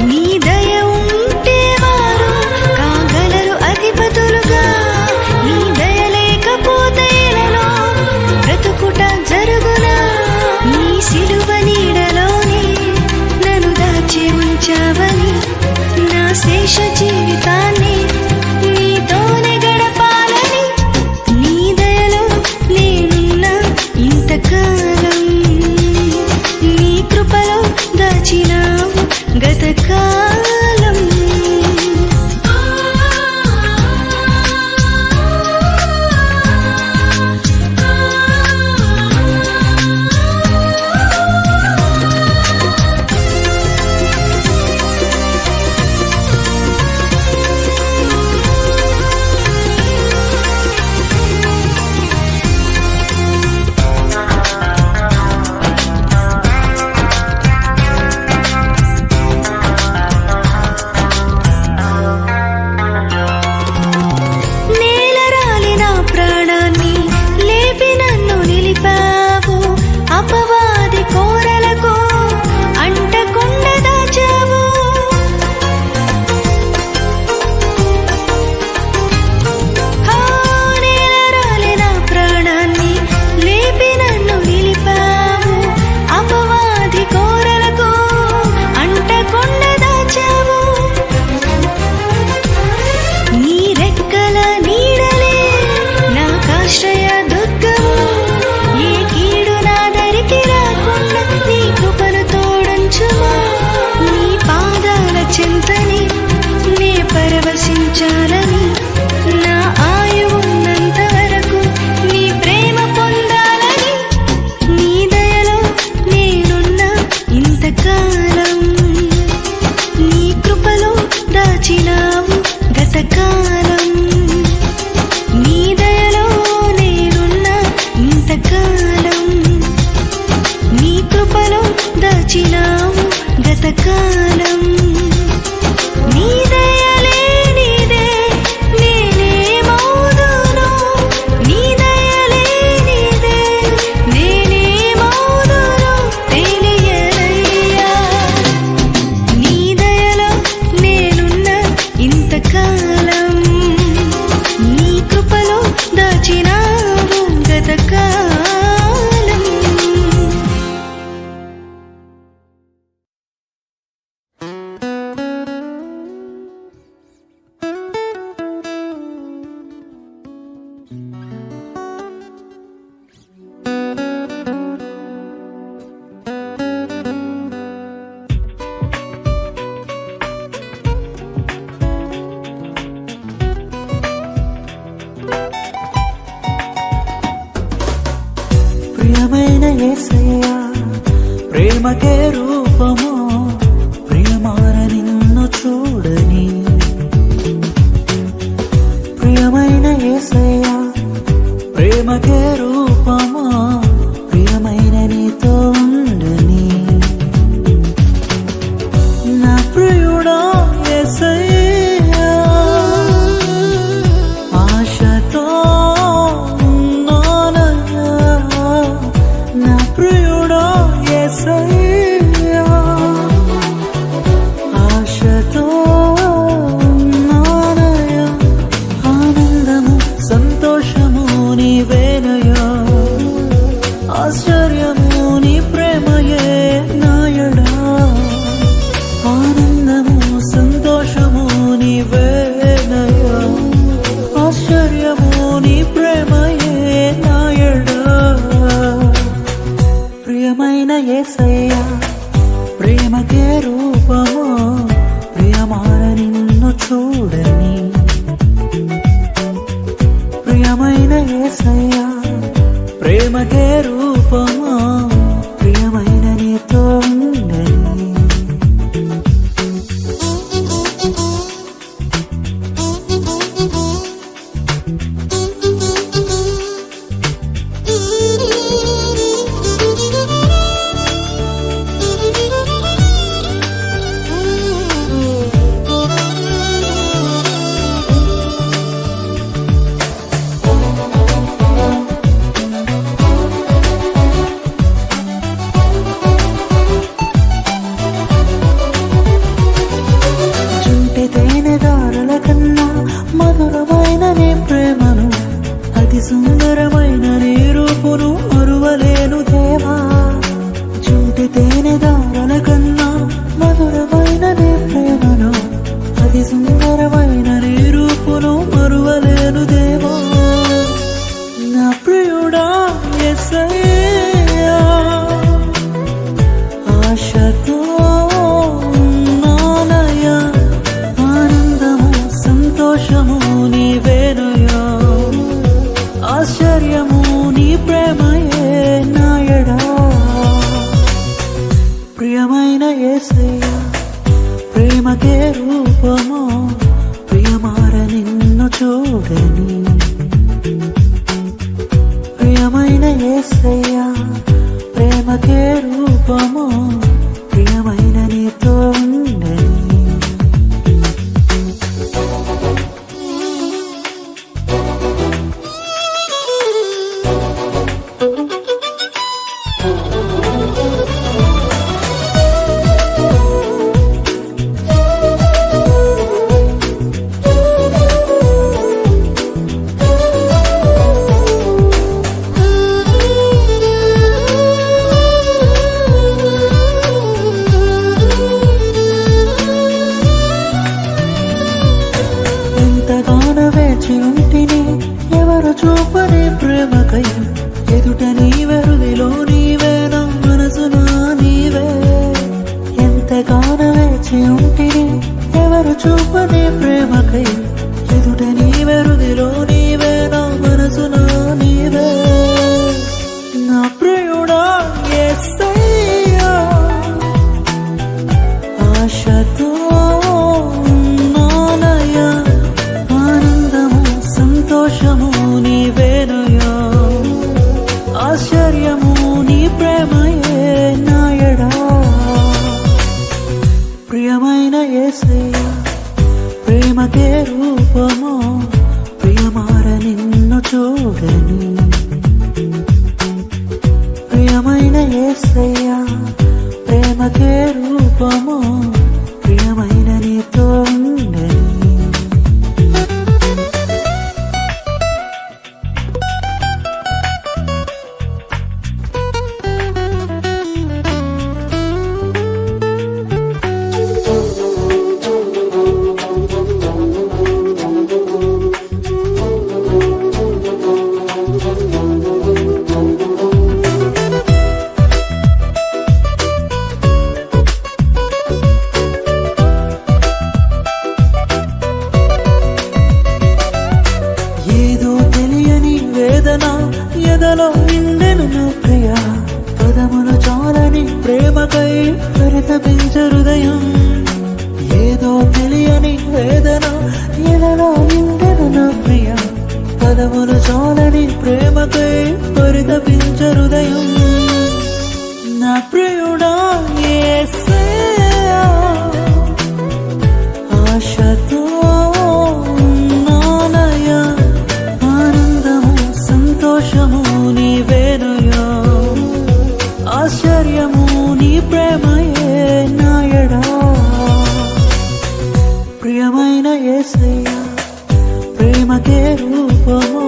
[SPEAKER 13] నీ దయ ఉంటే వారు కాగలరు అధిపతులుగా నీ దయ లేకపోతే ఇలలో బ్రతుకుట జరుగునా నీ సిలువ నీడలోనే నన్ను దాచి ఉంచావని నా శేష జీవితాన్ని నీతోనే గడపాలని నీ దయలో నేనున్న ఇంతకాలం నీ కృపలో దాచినావు గతకాలం నేలరాలి నా ప్రాణాన్ని లేపి నన్ను నిలిపావు అపవాది కోరలకు అంటకుండా దాచావు నేలరాలి నా ప్రాణాన్ని లేపి నన్ను నిలిపావు అపవాది కోరలకు అంటకుండా దాచావు నీ రెక్కల నీడలే నాకాశ్రయ దుర్గము ఏ కీడు నా దరికి రాకుండా నీ కృపను తోడంచుమా నీ పాదాల చెంతని నే పరవశించాలని నా ఆయువు ఉన్నంత వరకు నీ ప్రేమ పొందాలని నీ దయలో నేనున్న ఇంతకాలం నీ కృపలో దాచినావు గతకాలం నీ దయలో నేనున్న ఇంతకాలం నీ కృపలో దాచినావు గతకాలం నీ దయలేనిదే నేనేమౌదును నీ దయలేనిదే నేనేమౌదును తెలియదయ్యా నీ దయలో నేనున్న ఇంతకాలం నీ కృపలో దాచినావు గతకాలం
[SPEAKER 7] ప్రియమైన యేసయ్యా ప్రేమకే రూపము ప్రియమాన నిన్ను చూడని ప్రియమైన యేసయ్యా ప్రేమకే రూపము ప్రియమైన నీతో ఉండని నా ప్రియుడా యేసయ్యా చూడని ప్రియమైన యేసయ్యా ప్రేమకే రూపమా ప్రియమైన నీతో ఉండని తేనెదారుల కన్నా మధురమైన నీ ప్రేమను అతి సుందరమైన నీ రూపును మరువలేను దేవా చుంటి తేనెదారుల కన్నా మధురమైన నీ ప్రేమను అతి సుందరమైన నీ రూపును మరువలేను దేవా నా ప్రియుడా యేసయ్యా ఆశతో సంతోషము నీవేనయా ఆశ్చర్యము నీ ప్రేమయే నాయడా ప్రియమైన యేసయ్యా ప్రేమకే రూపము ప్రియమార నిన్ను చూడని ప్రియమైన యేసయ్యా ప్రేమకే రూపము ప్రియమైన నీతో ఉండని వేచి ఉంటిని ఎవరు చూపని ప్రేమకై ఎదుట నీవెరుదిలో నీవే నా మనసునా నీవే ఎంతగానో వేచి ఉంటిని ఎవరు చూపని ప్రేమకై ఎదుట నీవెరుదిలో నీవే నా మనసునా నీవే నా ప్రియుడా యేసయ్యా ఆశతో సంతోషము నీవేనయా ఆశ్చర్యము నీ ప్రేమయే నాయడా ప్రియమైన యేసయ్యా ప్రేమకే రూపము ప్రియమార నిన్ను చూడని ప్రియమైన యేసయ్యా ప్రేమకే రూపము ప్రియమైన నీతో ఉండని ఎదలో నిండెను నా ప్రియా పదములు చాలని ప్రేమకై పరితపించు హృదయం ఏదో తెలియని వేదన ఎదలో నిండెను నా ప్రియా పదములు చాలని ప్రేమకై పరితపించు హృదయం నా ప్రియుడా యేసయ్యా ఆశతో సంతోషము నీవేనయా ఆశ్చర్యము నీ ప్రేమయే నాయడా ప్రియమైన యేసయ్యా ప్రేమకే రూపము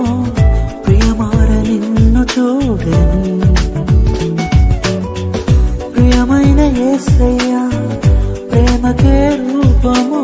[SPEAKER 7] ప్రియమార నిన్ను చూడని ప్రియమైన యేసయ్యా ప్రేమకే రూపము